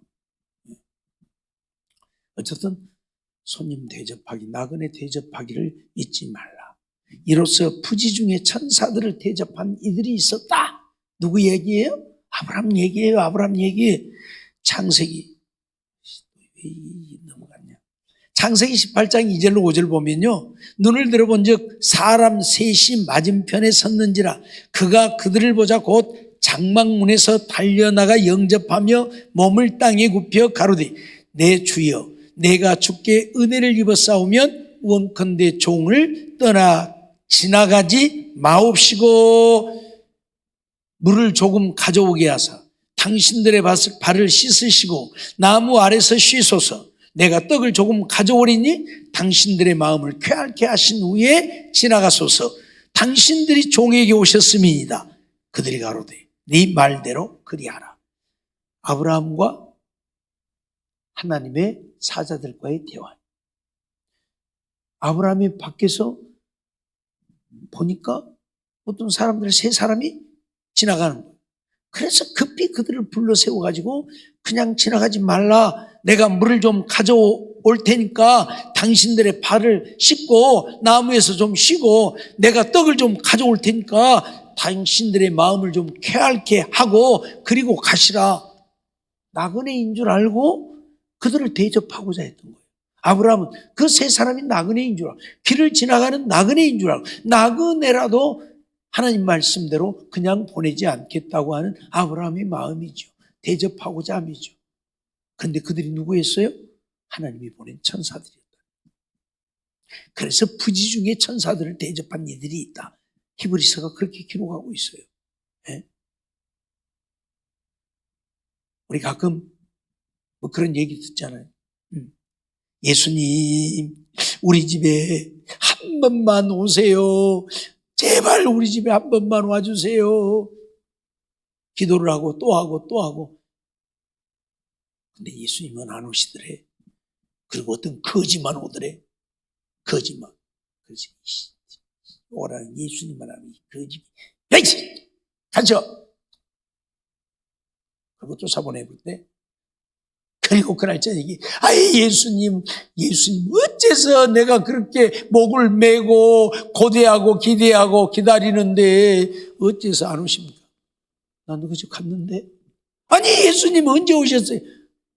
어쨌든 손님 대접하기, 나그네 대접하기를 잊지 말라. 이로써 부지 중에 천사들을 대접한 이들이 있었다. 누구 얘기예요? 아브라함 얘기예요. 아브라함 얘기. 창세기 넘어갔냐? 창세기 18장 2절로 5절 보면요. 눈을 들어본 즉 사람 셋이 맞은편에 섰는지라 그가 그들을 보자 곧 장막문에서 달려나가 영접하며 몸을 땅에 굽혀 가로되 내 주여 내가 주께 은혜를 입었사오면 원컨대 종을 떠나 지나가지 마옵시고 물을 조금 가져오게 하사 당신들의 발을 씻으시고 나무 아래서 쉬소서. 내가 떡을 조금 가져오리니 당신들의 마음을 쾌활케 하신 후에 지나가소서. 당신들이 종에게 오셨음이니이다. 그들이 가로되 네 말대로 그리하라. 아브라함과 하나님의 사자들과의 대화. 아브라함이 밖에서 보니까 어떤 사람들 세 사람이 지나가는 거예요. 그래서 급히 그들을 불러 세워가지고 그냥 지나가지 말라. 내가 물을 좀 가져올 테니까 당신들의 발을 씻고 나무에서 좀 쉬고 내가 떡을 좀 가져올 테니까 당신들의 마음을 좀 쾌활케 하고 그리고 가시라. 나그네인 줄 알고 그들을 대접하고자 했던 거예요. 아브라함은 그 세 사람이 나그네인 줄 알고 길을 지나가는 나그네인 줄 알고 나그네라도 하나님 말씀대로 그냥 보내지 않겠다고 하는 아브라함의 마음이죠. 대접하고자 함이죠. 그런데 그들이 누구였어요? 하나님이 보낸 천사들이었다. 그래서 부지 중에 천사들을 대접한 이들이 있다. 히브리서가 그렇게 기록하고 있어요. 네? 우리 가끔 뭐 그런 얘기 듣잖아요. 예수님 우리 집에 한 번만 오세요. 제발 우리 집에 한 번만 와주세요. 기도를 하고 또 하고 또 하고. 근데 예수님은 안 오시더래. 그리고 어떤 거지만 오더래. 거지만. 그래서 오라는 예수님만 하면 거지. 야이! 가져! 그리고 쫓아보내볼 때 그리고 그날 저녁에 예수님 어째서 내가 그렇게 목을 메고 고대하고 기대하고 기다리는데 어째서 안 오십니까? 나는 그저 갔는데 아니 예수님 언제 오셨어요?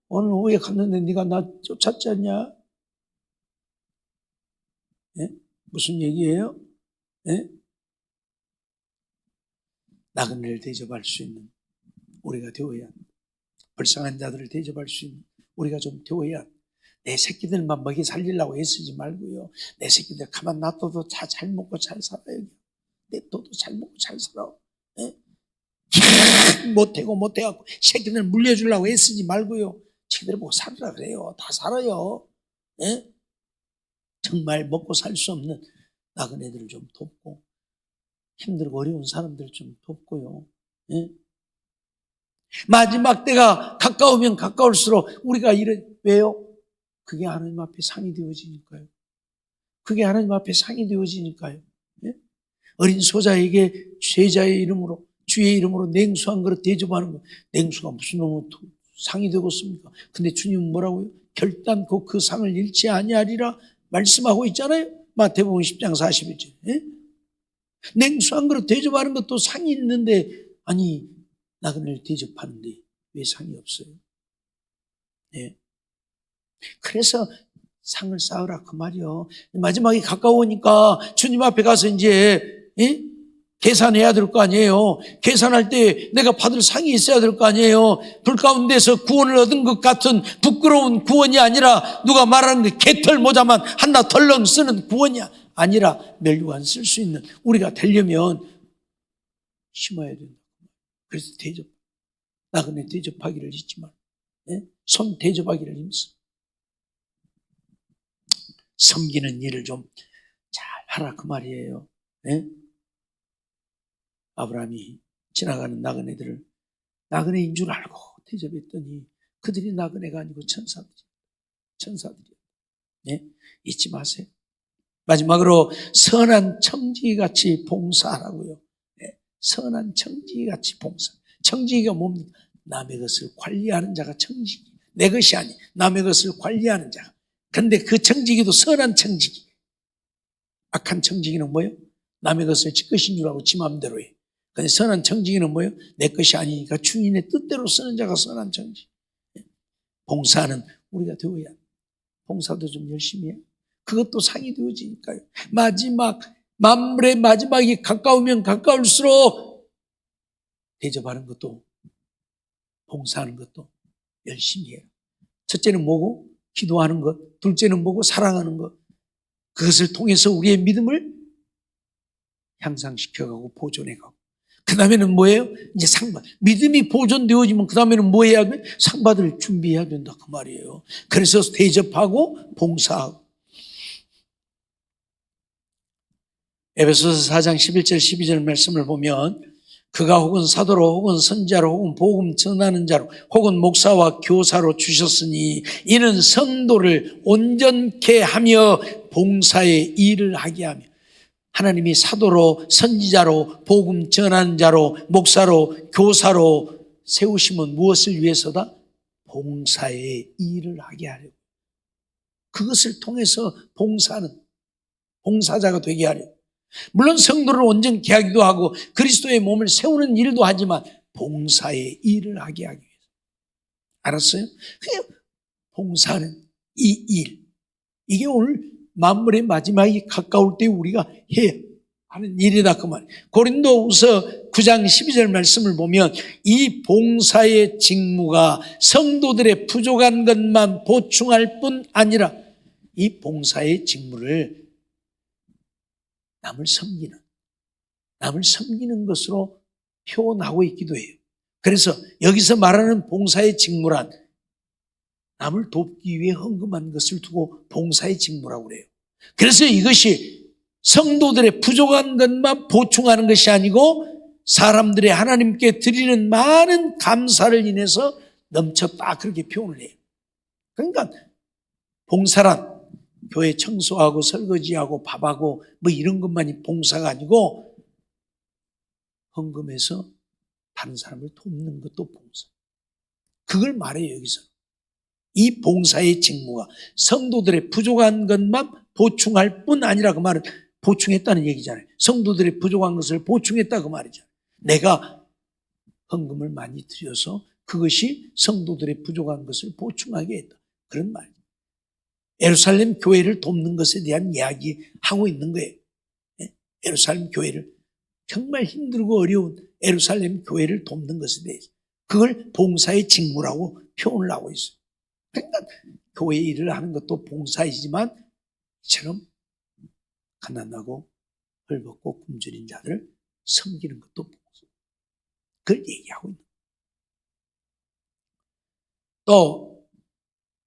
오늘 오후에 갔는데 네가 나 쫓았지 않냐? 네? 무슨 얘기예요? 네? 나그네를 대접할 수 있는 우리가 되어야 합니다. 불쌍한 자들을 대접할 수 있는 우리가 좀 되어야 내 새끼들만 먹이 살리려고 애쓰지 말고요. 내 새끼들 가만 놔둬도 다 잘 먹고 잘 살아요. 냅둬도 잘 먹고 잘 살아. 네? 못해갖고 새끼들 물려주려고 애쓰지 말고요. 새끼들 보고 살으라 그래요. 다 살아요. 네? 정말 먹고 살 수 없는 나그네들을 좀 돕고 힘들고 어려운 사람들 좀 돕고요. 네? 마지막 때가 가까우면 가까울수록 우리가 왜요? 그게 하나님 앞에 상이 되어지니까요. 그게 하나님 앞에 상이 되어지니까요. 예? 어린 소자에게 죄자의 이름으로 주의 이름으로 냉수 한 그릇 대접하는 거 냉수가 무슨 놈의 상이 되겠습니까? 근데 주님은 뭐라고요? 결단코 그 상을 잃지 아니하리라 말씀하고 있잖아요. 마태복음 10장 41절. 예? 냉수 한 그릇 대접하는 것도 상이 있는데 아니 나그네를 대접하는데 왜 상이 없어요? 네. 그래서 상을 쌓으라 그 말이요. 마지막에 가까우니까 주님 앞에 가서 이제 계산해야 될 거 아니에요. 계산할 때 내가 받을 상이 있어야 될 거 아니에요. 불 가운데서 구원을 얻은 것 같은 부끄러운 구원이 아니라 누가 말하는 그 개털 모자만 하나 덜렁 쓰는 구원이 아니라 멸류관 쓸 수 있는 우리가 되려면 심어야 된다. 그래서 나그네 대접하기를 잊지 마. 손 대접하기를 힘써. 섬기는 일을 좀 잘 하라 그 말이에요. 아브라함이 지나가는 나그네들을 나그네인 줄 알고 대접했더니 그들이 나그네가 아니고 천사들이에요. 잊지 마세요. 마지막으로 선한 청지기같이 봉사하라고요. 선한 청지기같이 봉사. 청지기가 뭡니까? 남의 것을 관리하는 자가 청지기. 내 것이 아니 남의 것을 관리하는 자가. 그런데 그 청지기도 선한 청지기. 악한 청지기는 뭐예요? 남의 것을 지 것인 줄 알고 지 마음대로 해. 근데 선한 청지기는 뭐예요? 내 것이 아니니까 주인의 뜻대로 쓰는 자가 선한 청지기. 봉사는 우리가 되어야 해. 봉사도 좀 열심히 해. 그것도 상이 되어지니까요. 만물의 마지막이 가까우면 가까울수록 대접하는 것도 봉사하는 것도 열심히 해요. 첫째는 뭐고? 기도하는 것. 둘째는 뭐고? 사랑하는 것. 그것을 통해서 우리의 믿음을 향상시켜가고 보존해가고. 그 다음에는 뭐예요? 이제 믿음이 보존되어지면 그 다음에는 뭐 해야 돼? 상받을 준비해야 된다 그 말이에요. 그래서 대접하고 봉사하고. 에베소서 4장 11절 12절 말씀을 보면 그가 혹은 사도로 혹은 선지자로 혹은 복음 전하는 자로 혹은 목사와 교사로 주셨으니 이는 성도를 온전케 하며 봉사의 일을 하게 하며. 하나님이 사도로 선지자로 복음 전하는 자로 목사로 교사로 세우시면 무엇을 위해서다? 봉사의 일을 하게 하려고. 그것을 통해서 봉사자가 되게 하려고. 물론 성도를 온전케 하기도 하고 그리스도의 몸을 세우는 일도 하지만 봉사의 일을 하게 하기 위해서. 알았어요? 봉사는 이 일. 이게 오늘 만물의 마지막이 가까울 때 우리가 해야 하는 일이다 그 말. 고린도후서 9장 12절 말씀을 보면 이 봉사의 직무가 성도들의 부족한 것만 보충할 뿐 아니라 이 봉사의 직무를 남을 섬기는 것으로 표현하고 있기도 해요. 그래서 여기서 말하는 봉사의 직무란 남을 돕기 위해 헌금한 것을 두고 봉사의 직무라고 그래요. 그래서 이것이 성도들의 부족한 것만 보충하는 것이 아니고 사람들의 하나님께 드리는 많은 감사를 인해서 넘쳤다 그렇게 표현을 해요. 그러니까 봉사란 교회 청소하고 설거지하고 밥하고 뭐 이런 것만이 봉사가 아니고 헌금해서 다른 사람을 돕는 것도 봉사. 그걸 말해요 여기서. 이 봉사의 직무가 성도들의 부족한 것만 보충할 뿐 아니라 그 말은 보충했다는 얘기잖아요. 성도들의 부족한 것을 보충했다 그 말이잖아요. 내가 헌금을 많이 드려서 그것이 성도들의 부족한 것을 보충하게 했다. 그런 말이에요. 예루살렘 교회를 돕는 것에 대한 이야기하고 있는 거예요. 예루살렘 교회를 정말 힘들고 어려운 예루살렘 교회를 돕는 것에 대해서 그걸 봉사의 직무라고 표현을 하고 있어요. 그러니까 교회 일을 하는 것도 봉사이지만 이처럼 가난하고 헐벗고 굶주린 자들을 섬기는 것도 봉사. 그걸 얘기하고 있는 거예요. 또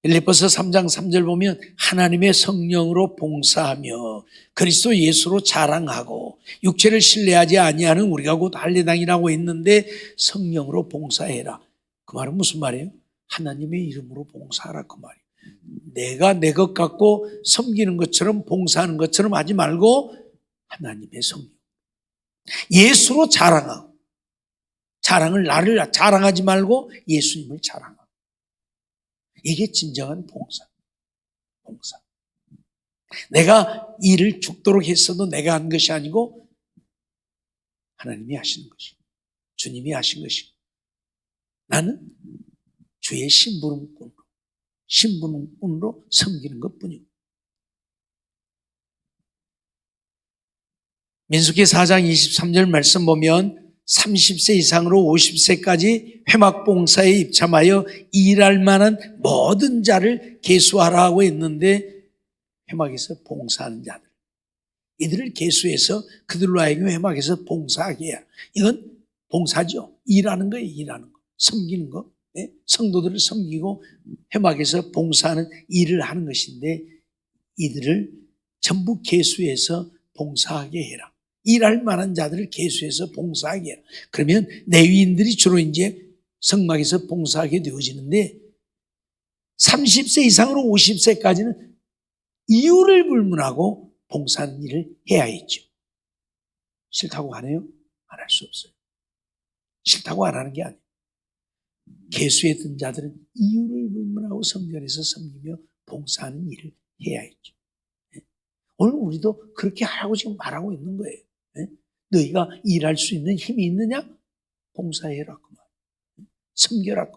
빌립보서 3장 3절 보면 하나님의 성령으로 봉사하며 그리스도 예수로 자랑하고 육체를 신뢰하지 아니하는 우리가 곧 할례당이라고 했는데 성령으로 봉사해라. 그 말은 무슨 말이에요? 하나님의 이름으로 봉사하라 그 말이에요. 내가 내 것 갖고 섬기는 것처럼 봉사하는 것처럼 하지 말고 하나님의 성령. 예수로 자랑하고 나를 자랑하지 말고 예수님을 자랑하고. 이게 진정한 봉사. 내가 일을 죽도록 했어도 내가 한 것이 아니고 하나님이 하시는 것이, 주님이 하신 것이. 나는 주의 심부름꾼으로 섬기는 것뿐이고. 민수기 4장 23절 말씀 보면 30세 이상으로 50세까지 회막봉사에 입참하여 일할 만한 모든 자를 계수하라고 했는데 회막에서 봉사하는 자들, 이들을 계수해서 그들로 하여금 회막에서 봉사하게 해야. 이건 봉사죠. 일하는 거예요. 일하는 거. 섬기는 거. 네? 성도들을 섬기고 회막에서 봉사하는 일을 하는 것인데 이들을 전부 계수해서 봉사하게 해라. 일할 만한 자들을 계수해서 봉사하게 해라. 그러면 레위인들이 주로 이제 성막에서 봉사하게 되어지는데 30세 이상으로 50세까지는 이유를 불문하고 봉사하는 일을 해야 했죠. 싫다고 안 해요? 안 할 수 없어요. 싫다고 안 하는 게 아니에요. 계수했던 자들은 이유를 불문하고 성전에서 섬기며 봉사하는 일을 해야 했죠. 오늘 우리도 그렇게 하라고 지금 말하고 있는 거예요. 너희가 일할 수 있는 힘이 있느냐? 봉사해라. 섬겨라.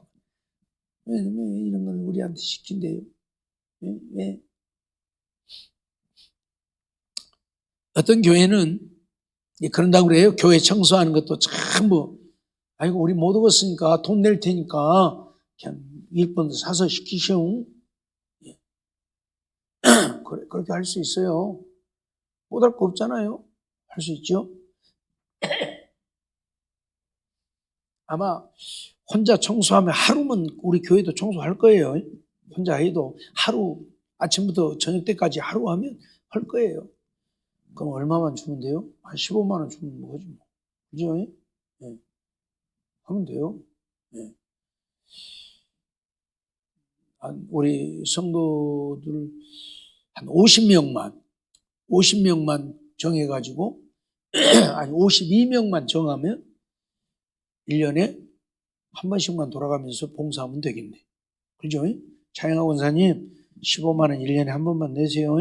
왜 이런 걸 우리한테 시킨대요? 왜? 어떤 교회는 그런다고 그래요. 교회 청소하는 것도 전부 아이고 우리 못 얻었으니까 돈 낼 테니까 그냥 일꾼 사서 시키시오. 그렇게 할 수 있어요. 못할 거 없잖아요. 할 수 있죠. 아마 혼자 청소하면 하루면 우리 교회도 청소할 거예요. 혼자 해도 하루 아침부터 저녁 때까지 하루 하면 할 거예요. 그럼 얼마만 주면 돼요? 한 15만 원 주면 뭐지 뭐. 그죠? 네. 하면 돼요. 네. 우리 성도들 한 50명만 정해가지고 아니 52명만 정하면 1년에 한 번씩만 돌아가면서 봉사하면 되겠네. 그죠? 차영아 원사님 15만 원 1년에 한 번만 내세요.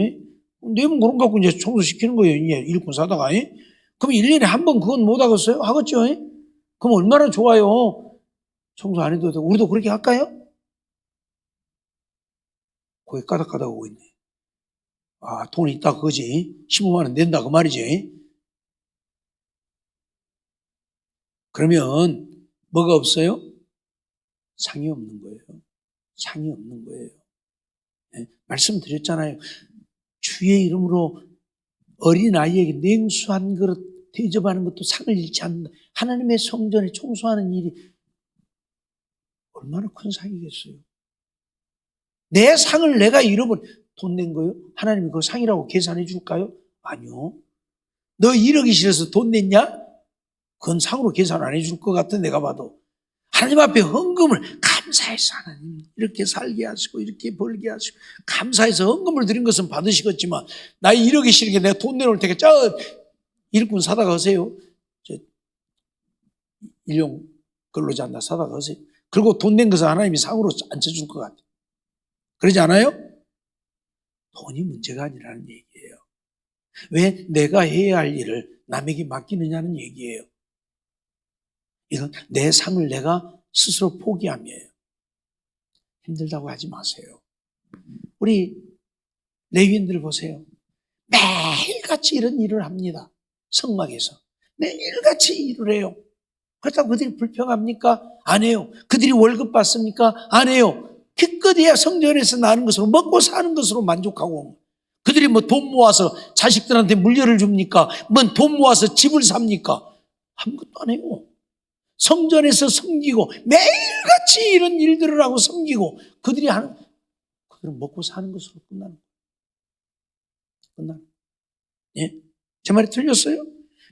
내면 그런 거 갖고 이제 청소시키는 거예요. 이제 일꾼 사다가. 그럼 1년에 한 번 그건 못 하겠어요? 하겠죠? 그럼 얼마나 좋아요. 청소 안 해도 되고. 우리도 그렇게 할까요? 거기 까닥까닥 오고 있네. 아, 돈이 있다 그거지. 15만 원 낸다 그 말이지. 그러면 뭐가 없어요? 상이 없는 거예요. 상이 없는 거예요. 네? 말씀드렸잖아요. 주의 이름으로 어린아이에게 냉수 한 그릇 대접하는 것도 상을 잃지 않는다. 하나님의 성전에 청소하는 일이 얼마나 큰 상이겠어요. 내 상을 내가 잃어버려. 돈 낸 거요? 하나님이 그 상이라고 계산해 줄까요? 아니요. 너 1억이 싫어서 돈 냈냐? 그건 상으로 계산 안 해줄 것 같아 내가 봐도. 하나님 앞에 헌금을 감사해서 하나님 이렇게 살게 하시고 이렇게 벌게 하시고 감사해서 헌금을 드린 것은 받으시겠지만 나 1억이 싫으니까 내가 돈 내놓을 테니까 일꾼 사다가 하세요. 일용 근로자 하나 사다가 하세요. 그리고 돈 낸 것은 하나님이 상으로 앉혀줄 것 같아요. 그러지 않아요? 돈이 문제가 아니라는 얘기예요. 왜 내가 해야 할 일을 남에게 맡기느냐는 얘기예요. 이건 내 상을 내가 스스로 포기함이에요. 힘들다고 하지 마세요. 우리 레위인들 보세요. 매일같이 이런 일을 합니다. 성막에서. 매일같이 일을 해요. 그렇다고 그들이 불평합니까? 안 해요. 그들이 월급 받습니까? 안 해요. 기껏해야 성전에서 나는 것으로 먹고 사는 것으로 만족하고 그들이 뭐 돈 모아서 자식들한테 물려를 줍니까? 뭐 돈 모아서 집을 삽니까? 아무것도 안 해요. 성전에서 섬기고 매일같이 이런 일들을 하고 섬기고 그들은 먹고 사는 것으로 끝나는 거예요. 예? 제 말이 틀렸어요?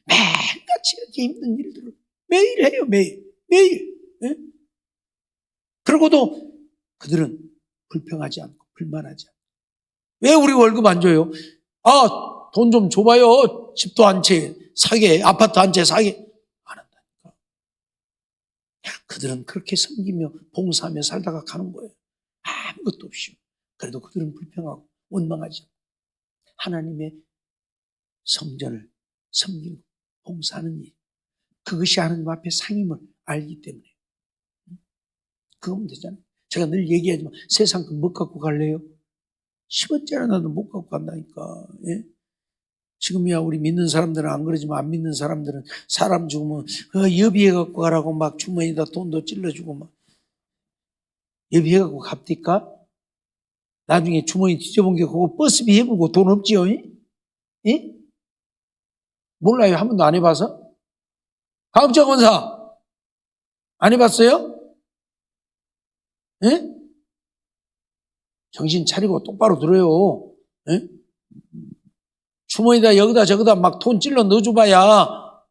매일같이 이렇게 힘든 일들을 매일 해요. 매일. 예? 그러고도 그들은 불평하지 않고 불만하지 않고 왜 우리 월급 안 줘요? 아, 돈 좀 줘봐요. 집도 한 채 사게, 아파트 한 채 사게. 안 한다니까. 그들은 그렇게 섬기며 봉사하며 살다가 가는 거예요. 아무것도 없이. 그래도 그들은 불평하고 원망하지 않고 하나님의 성전을 섬기고 봉사하는 일. 그것이 하나님 앞에 상임을 알기 때문에. 그거면 되잖아요. 제가 늘 얘기하지만 세상 그 못 갖고 갈래요? 10원짜리 나도 못 갖고 간다니까. 예? 지금이야 우리 믿는 사람들은 안 그러지만 안 믿는 사람들은 사람 죽으면 그 여비해 갖고 가라고 막 주머니에다 돈도 찔러주고 막 여비해 갖고 갑니까? 나중에 주머니 뒤져본 게 그거 버스비 해보고 돈 없지요? 예? 몰라요? 한 번도 안 해봐서? 가업자 권사 안 해봤어요? 예? 정신 차리고 똑바로 들어요. 예? 주머니다 여기다 저기다 막 돈 찔러 넣어줘봐야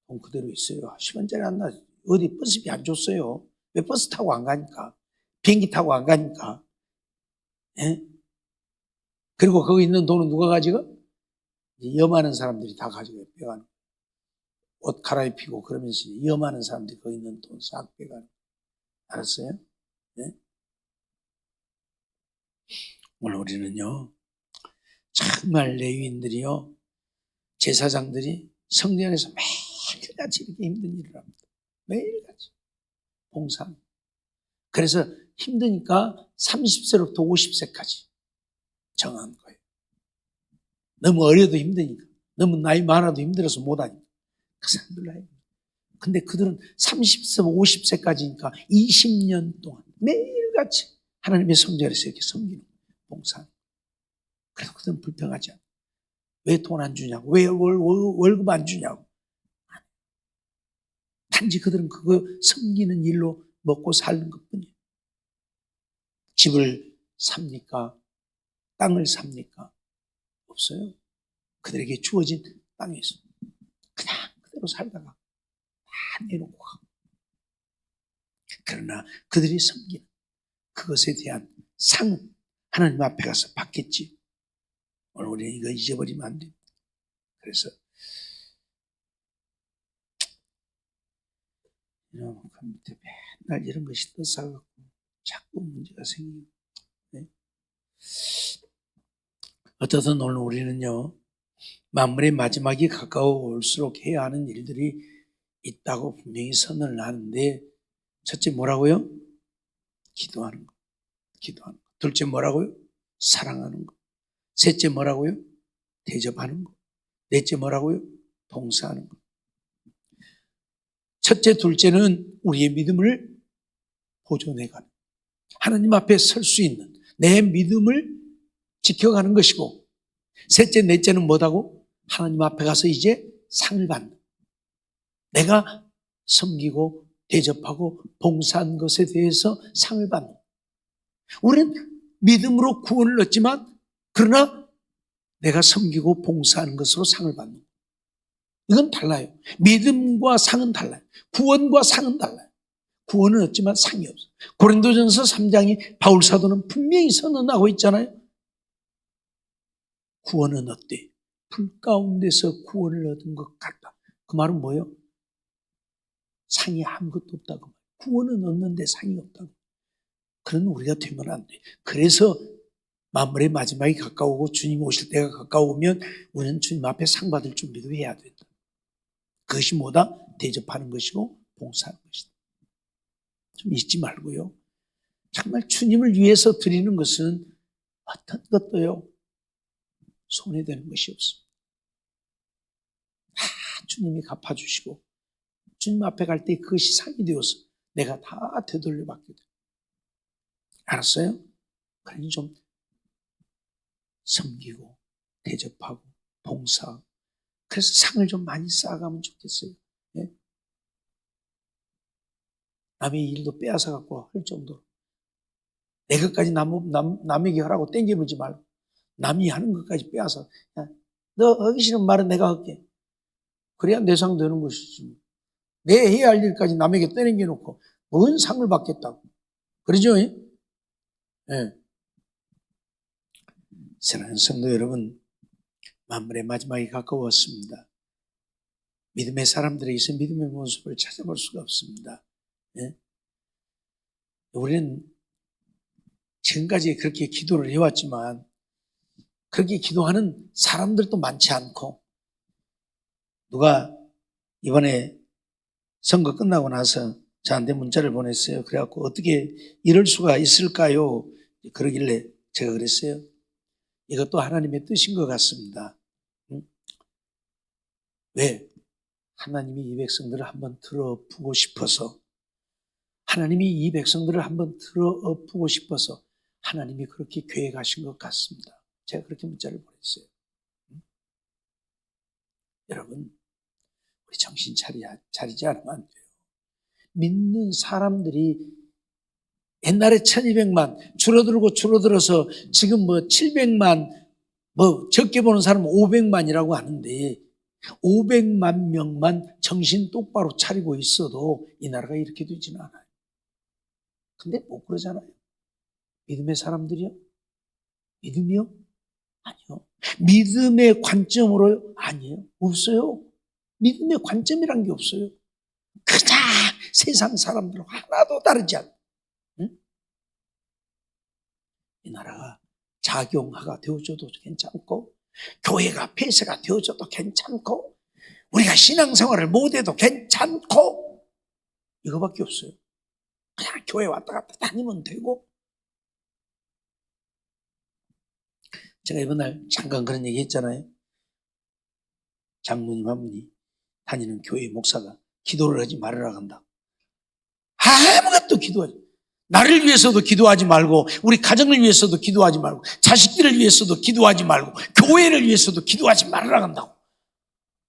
돈 그대로 있어요. 10원짜리 안 나. 어디 버스비 안 줬어요. 왜 버스 타고 안 가니까? 비행기 타고 안 가니까. 예? 그리고 거기 있는 돈은 누가 가지고? 염 많은 사람들이 다 가지고 빼가는 옷 갈아입히고 그러면서 염 많은 사람들이 거기 있는 돈 싹 빼가는 알았어요? 네? 오늘 우리는요 정말 레위인들이요 제사장들이 성전 안에서 매일같이 이렇게 힘든 일을 합니다. 매일같이 봉사합니다. 그래서 힘드니까 30세로부터 50세까지 정한 거예요. 너무 어려도 힘드니까 너무 나이 많아도 힘들어서 못하니까 그 사람들로 해요. 근데 그들은 30세, 50세까지니까 20년 동안 매일같이 하나님의 성전에서 이렇게 섬기는 봉사하는 거예요. 그래서 그들은 불평하지 않아요. 왜 돈 안 주냐고, 왜 월급 안 주냐고. 단지 그들은 그거 섬기는 일로 먹고 사는 것뿐이에요. 집을 삽니까? 땅을 삽니까? 없어요. 그들에게 주어진 땅에서 그냥 그대로 살다가 다 내놓고 가고. 그러나 그들이 섬기는 그것에 대한 상은 하나님 앞에 가서 받겠지. 오늘 우리는 이거 잊어버리면 안 됩니다. 그래서 그 밑에 맨날 이런 것이 떠싸갖고 자꾸 문제가 생기고. 네? 어쨌든 오늘 우리는요 만물의 마지막이 가까워올수록 해야 하는 일들이 있다고 분명히 선언을 하는데 첫째 뭐라고요? 기도하는 거. 기도하는 거. 둘째 뭐라고요? 사랑하는 거. 셋째 뭐라고요? 대접하는 거. 넷째 뭐라고요? 봉사하는 거. 첫째, 둘째는 우리의 믿음을 보존해가는 하나님 앞에 설 수 있는 내 믿음을 지켜가는 것이고 셋째, 넷째는 뭐다고? 하나님 앞에 가서 이제 상을 받는 내가 섬기고 대접하고 봉사한 것에 대해서 상을 받는 우리는 믿음으로 구원을 얻지만 그러나 내가 섬기고 봉사하는 것으로 상을 받는 이건 달라요. 믿음과 상은 달라요. 구원과 상은 달라요. 구원은 없지만 상이 없어요. 고린도전서 3장이 바울 사도는 분명히 선언하고 있잖아요. 구원은 어때? 불 가운데서 구원을 얻은 것 같다. 그 말은 뭐예요? 상이 아무것도 없다고. 구원은 얻는데 상이 없다고. 그런 우리가 되면 안 돼. 그래서 만물의 마지막이 가까우고 주님 오실 때가 가까우면 우리는 주님 앞에 상 받을 준비도 해야 된다. 그것이 뭐다? 대접하는 것이고 봉사하는 것이다. 좀 잊지 말고요. 정말 주님을 위해서 드리는 것은 어떤 것도요. 손해되는 것이 없습니다. 다 주님이 갚아주시고 주님 앞에 갈 때 그것이 상이 되어서 내가 다 되돌려 받게 돼요. 알았어요? 그러니 좀 섬기고 대접하고 봉사하고 그래서 상을 좀 많이 쌓아가면 좋겠어요. 네? 남의 일도 빼앗아 갖고 할 정도로 내 것까지 남에게 하라고 땡겨보지 말고 남이 하는 것까지 빼앗아 야, 너 하기 싫은 말은 내가 할게. 그래야 내 상 되는 것이지. 내 해야 할 일까지 남에게 떠넘겨 놓고 뭔 상을 받겠다고. 그러죠? 네. 사랑하는 성도 여러분, 만물의 마지막이 가까웠습니다. 믿음의 사람들에게서 믿음의 모습을 찾아볼 수가 없습니다. 네? 우리는 지금까지 그렇게 기도를 해왔지만 그렇게 기도하는 사람들도 많지 않고 누가 이번에 선거 끝나고 나서 저한테 문자를 보냈어요. 그래갖고 어떻게 이럴 수가 있을까요? 그러길래 제가 그랬어요. 이것도 하나님의 뜻인 것 같습니다. 왜? 하나님이 이 백성들을 한번 들어보고 싶어서, 하나님이 이 백성들을 한번 들어보고 싶어서 하나님이 그렇게 계획하신 것 같습니다. 제가 그렇게 문자를 보냈어요. 여러분, 우리 정신 차리지 않으면 안 돼요. 믿는 사람들이 옛날에 1200만 줄어들어서 지금 700만, 적게 보는 사람은 500만이라고 하는데 500만 명만 정신 똑바로 차리고 있어도 이 나라가 이렇게 되지는 않아요. 근데 못 그러잖아요. 믿음의 사람들이요? 믿음이요? 아니요. 믿음의 관점으로? 아니에요. 없어요. 믿음의 관점이란 게 없어요. 그냥 세상 사람들 하나도 다르지 않아요. 응? 이 나라가 작용화가 되어줘도 괜찮고 교회가 폐쇄가 되어줘도 괜찮고 우리가 신앙생활을 못해도 괜찮고 이거밖에 없어요. 그냥 교회 왔다 갔다 다니면 되고. 제가 이번 날 잠깐 그런 얘기 했잖아요. 장로님 한 분이 다니는 교회 목사가 기도를 하지 말으라 한다. 아무것도 기도하지. 나를 위해서도 기도하지 말고 우리 가정을 위해서도 기도하지 말고 자식들을 위해서도 기도하지 말고 교회를 위해서도 기도하지 말으라 한다고.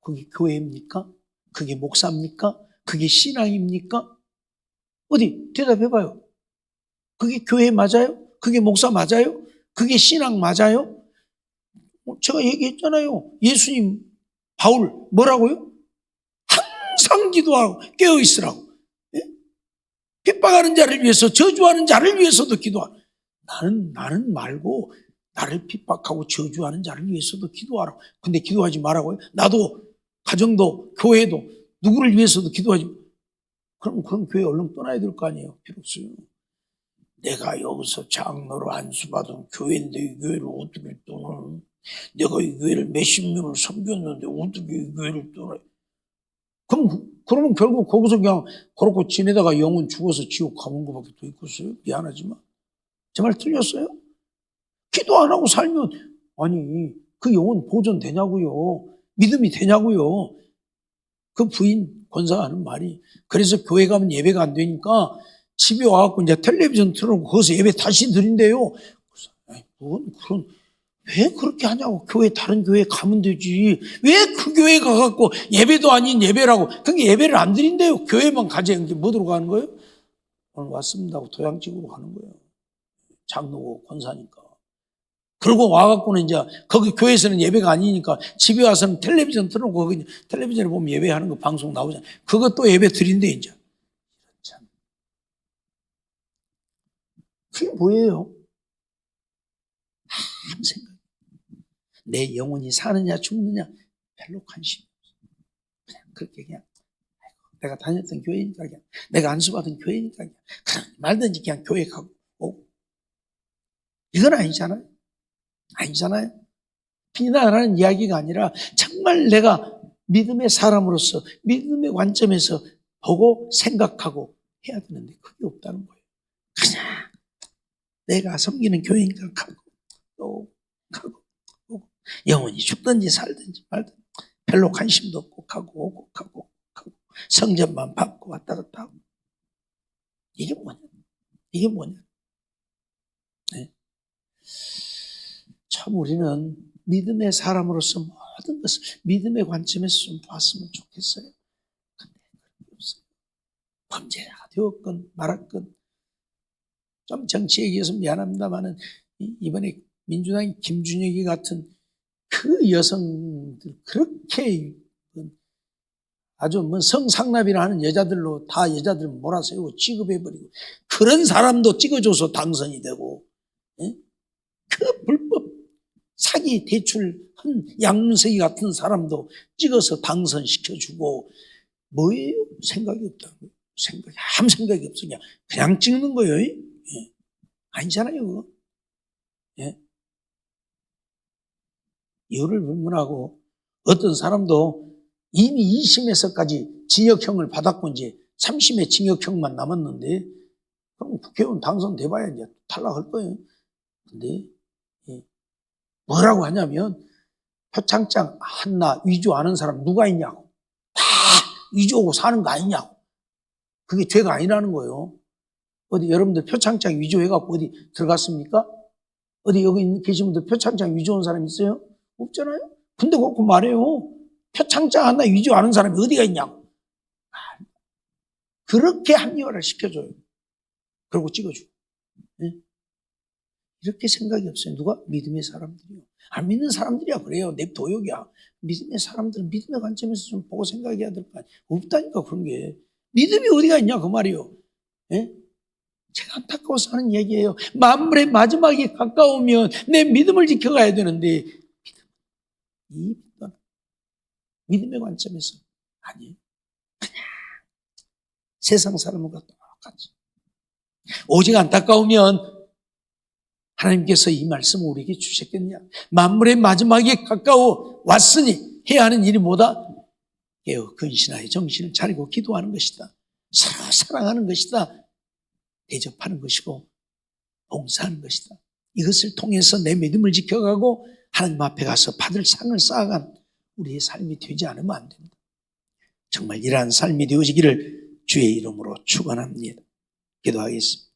그게 교회입니까? 그게 목사입니까? 그게 신앙입니까? 어디 대답해봐요. 그게 교회 맞아요? 그게 목사 맞아요? 그게 신앙 맞아요? 제가 얘기했잖아요. 예수님, 바울 뭐라고요? 항상 기도하고 깨어있으라고. 예? 핍박하는 자를 위해서, 저주하는 자를 위해서도 기도하라. 나는 말고 나를 핍박하고 저주하는 자를 위해서도 기도하라. 근데 기도하지 말라고요? 나도 가정도 교회도 누구를 위해서도 기도하지. 그럼 교회 얼른 떠나야 될 거 아니에요? 필요 없어요. 내가 여기서 장로로 안수받은 교회인데 이 교회를 어떻게 떠나? 내가 이 교회를 몇십 년을 섬겼는데 어떻게 이 교회를 떠나? 그러면 결국 거기서 그냥 그렇게 지내다가 영혼 죽어서 지옥 가는 것밖에 더 있겠어요? 미안하지만. 제 말 틀렸어요? 기도 안 하고 살면 아니 그 영혼 보존되냐고요? 믿음이 되냐고요? 그 부인 권사하는 말이 그래서 교회 가면 예배가 안 되니까 집에 와갖고 이제 텔레비전 틀어놓고 거기서 예배 다시 드린대요. 그런 왜 그렇게 하냐고. 다른 교회 가면 되지. 왜 그 교회 가갖고 예배도 아닌 예배라고. 그게 예배를 안 드린대요. 교회만 가재. 이제 뭐 들어가는 거예요? 오늘 왔습니다 하고 도양직으로 가는 거예요. 장로고 권사니까. 그러고 와갖고는 이제 거기 교회에서는 예배가 아니니까 집에 와서는 텔레비전 틀어놓고 거기 텔레비전에 보면 예배하는 거 방송 나오잖아요. 그것도 예배 드린대 이제. 참. 그게 뭐예요? 아무 생각. 내 영혼이 사느냐 죽느냐 별로 관심이 없어요. 그냥 그렇게 그냥 내가 다녔던 교회니까 그냥 내가 안수받은 교회니까 그냥 말든지 그냥 교회 가고 오고. 이건 아니잖아요. 아니잖아요. 비난하는 이야기가 아니라 정말 내가 믿음의 사람으로서 믿음의 관점에서 보고 생각하고 해야 되는데 그게 없다는 거예요. 그냥 내가 섬기는 교회니까 가고 또 가고 오고 영원히 죽든지 살든지 말든지 별로 관심도 없고 가고 오고 가고 성전만 받고 왔다 갔다 하고 이게 뭐냐 네. 참 우리는 믿음의 사람으로서 모든 것을 믿음의 관점에서 좀 봤으면 좋겠어요. 근데 그런 게 없어요. 범죄자가 되었건 말았건 좀 정치 얘기해서 미안합니다만은 이번에 민주당의 김준혁이 같은 그 여성들 그렇게 아주 성상납이라 하는 여자들로 다 여자들 몰아세우고 취급해버리고 그런 사람도 찍어줘서 당선이 되고 예? 그 불법 사기 대출한 양문석이 같은 사람도 찍어서 당선시켜주고 뭐예요? 생각이 없다는 거예요. 아무 생각이 없으냐 그냥 찍는 거예요. 예. 아니잖아요. 그거. 예. 이유를 불문하고 어떤 사람도 이미 2심에서까지 징역형을 받았고 이제 3심에 징역형만 남았는데 그럼 국회의원 당선돼봐야 이제 탈락할 거예요. 근데 예. 뭐라고 하냐면 표창장 하나 위조하는 사람 누가 있냐고. 다 위조하고 사는 거 아니냐고. 그게 죄가 아니라는 거예요. 어디 여러분들 표창장 위조해갖고 어디 들어갔습니까? 어디 여기 계신 분들 표창장 위조한 사람 있어요? 없잖아요. 근데 그렇고 말해요. 표창장 하나 위조하는 사람이 어디가 있냐고. 그렇게 합리화를 시켜줘요. 그리고 찍어주고. 네? 이렇게 생각이 없어요. 누가? 믿음의 사람들이요. 안 믿는 사람들이야 그래요. 내 도역이야. 믿음의 사람들은 믿음의 관점에서 좀 보고 생각해야 될 거 아니에요. 없다니까 그런 게. 믿음이 어디가 있냐 그 말이요. 예? 제가 안타까워서 하는 얘기예요. 만물의 마지막이 가까우면 내 믿음을 지켜가야 되는데 이 믿음의 관점에서 아니에요. 그냥 세상 사람과 똑같이. 오직 안타까우면 하나님께서 이 말씀을 우리에게 주셨겠냐. 만물의 마지막이 가까워 왔으니 해야 하는 일이 뭐다? 깨어 근신하여 정신을 차리고 기도하는 것이다. 서로 사랑하는 것이다. 대접하는 것이고 봉사하는 것이다. 이것을 통해서 내 믿음을 지켜가고 하나님 앞에 가서 받을 상을 쌓아간 우리의 삶이 되지 않으면 안 된다. 정말 이러한 삶이 되어지기를 주의 이름으로 축원합니다. 기도하겠습니다.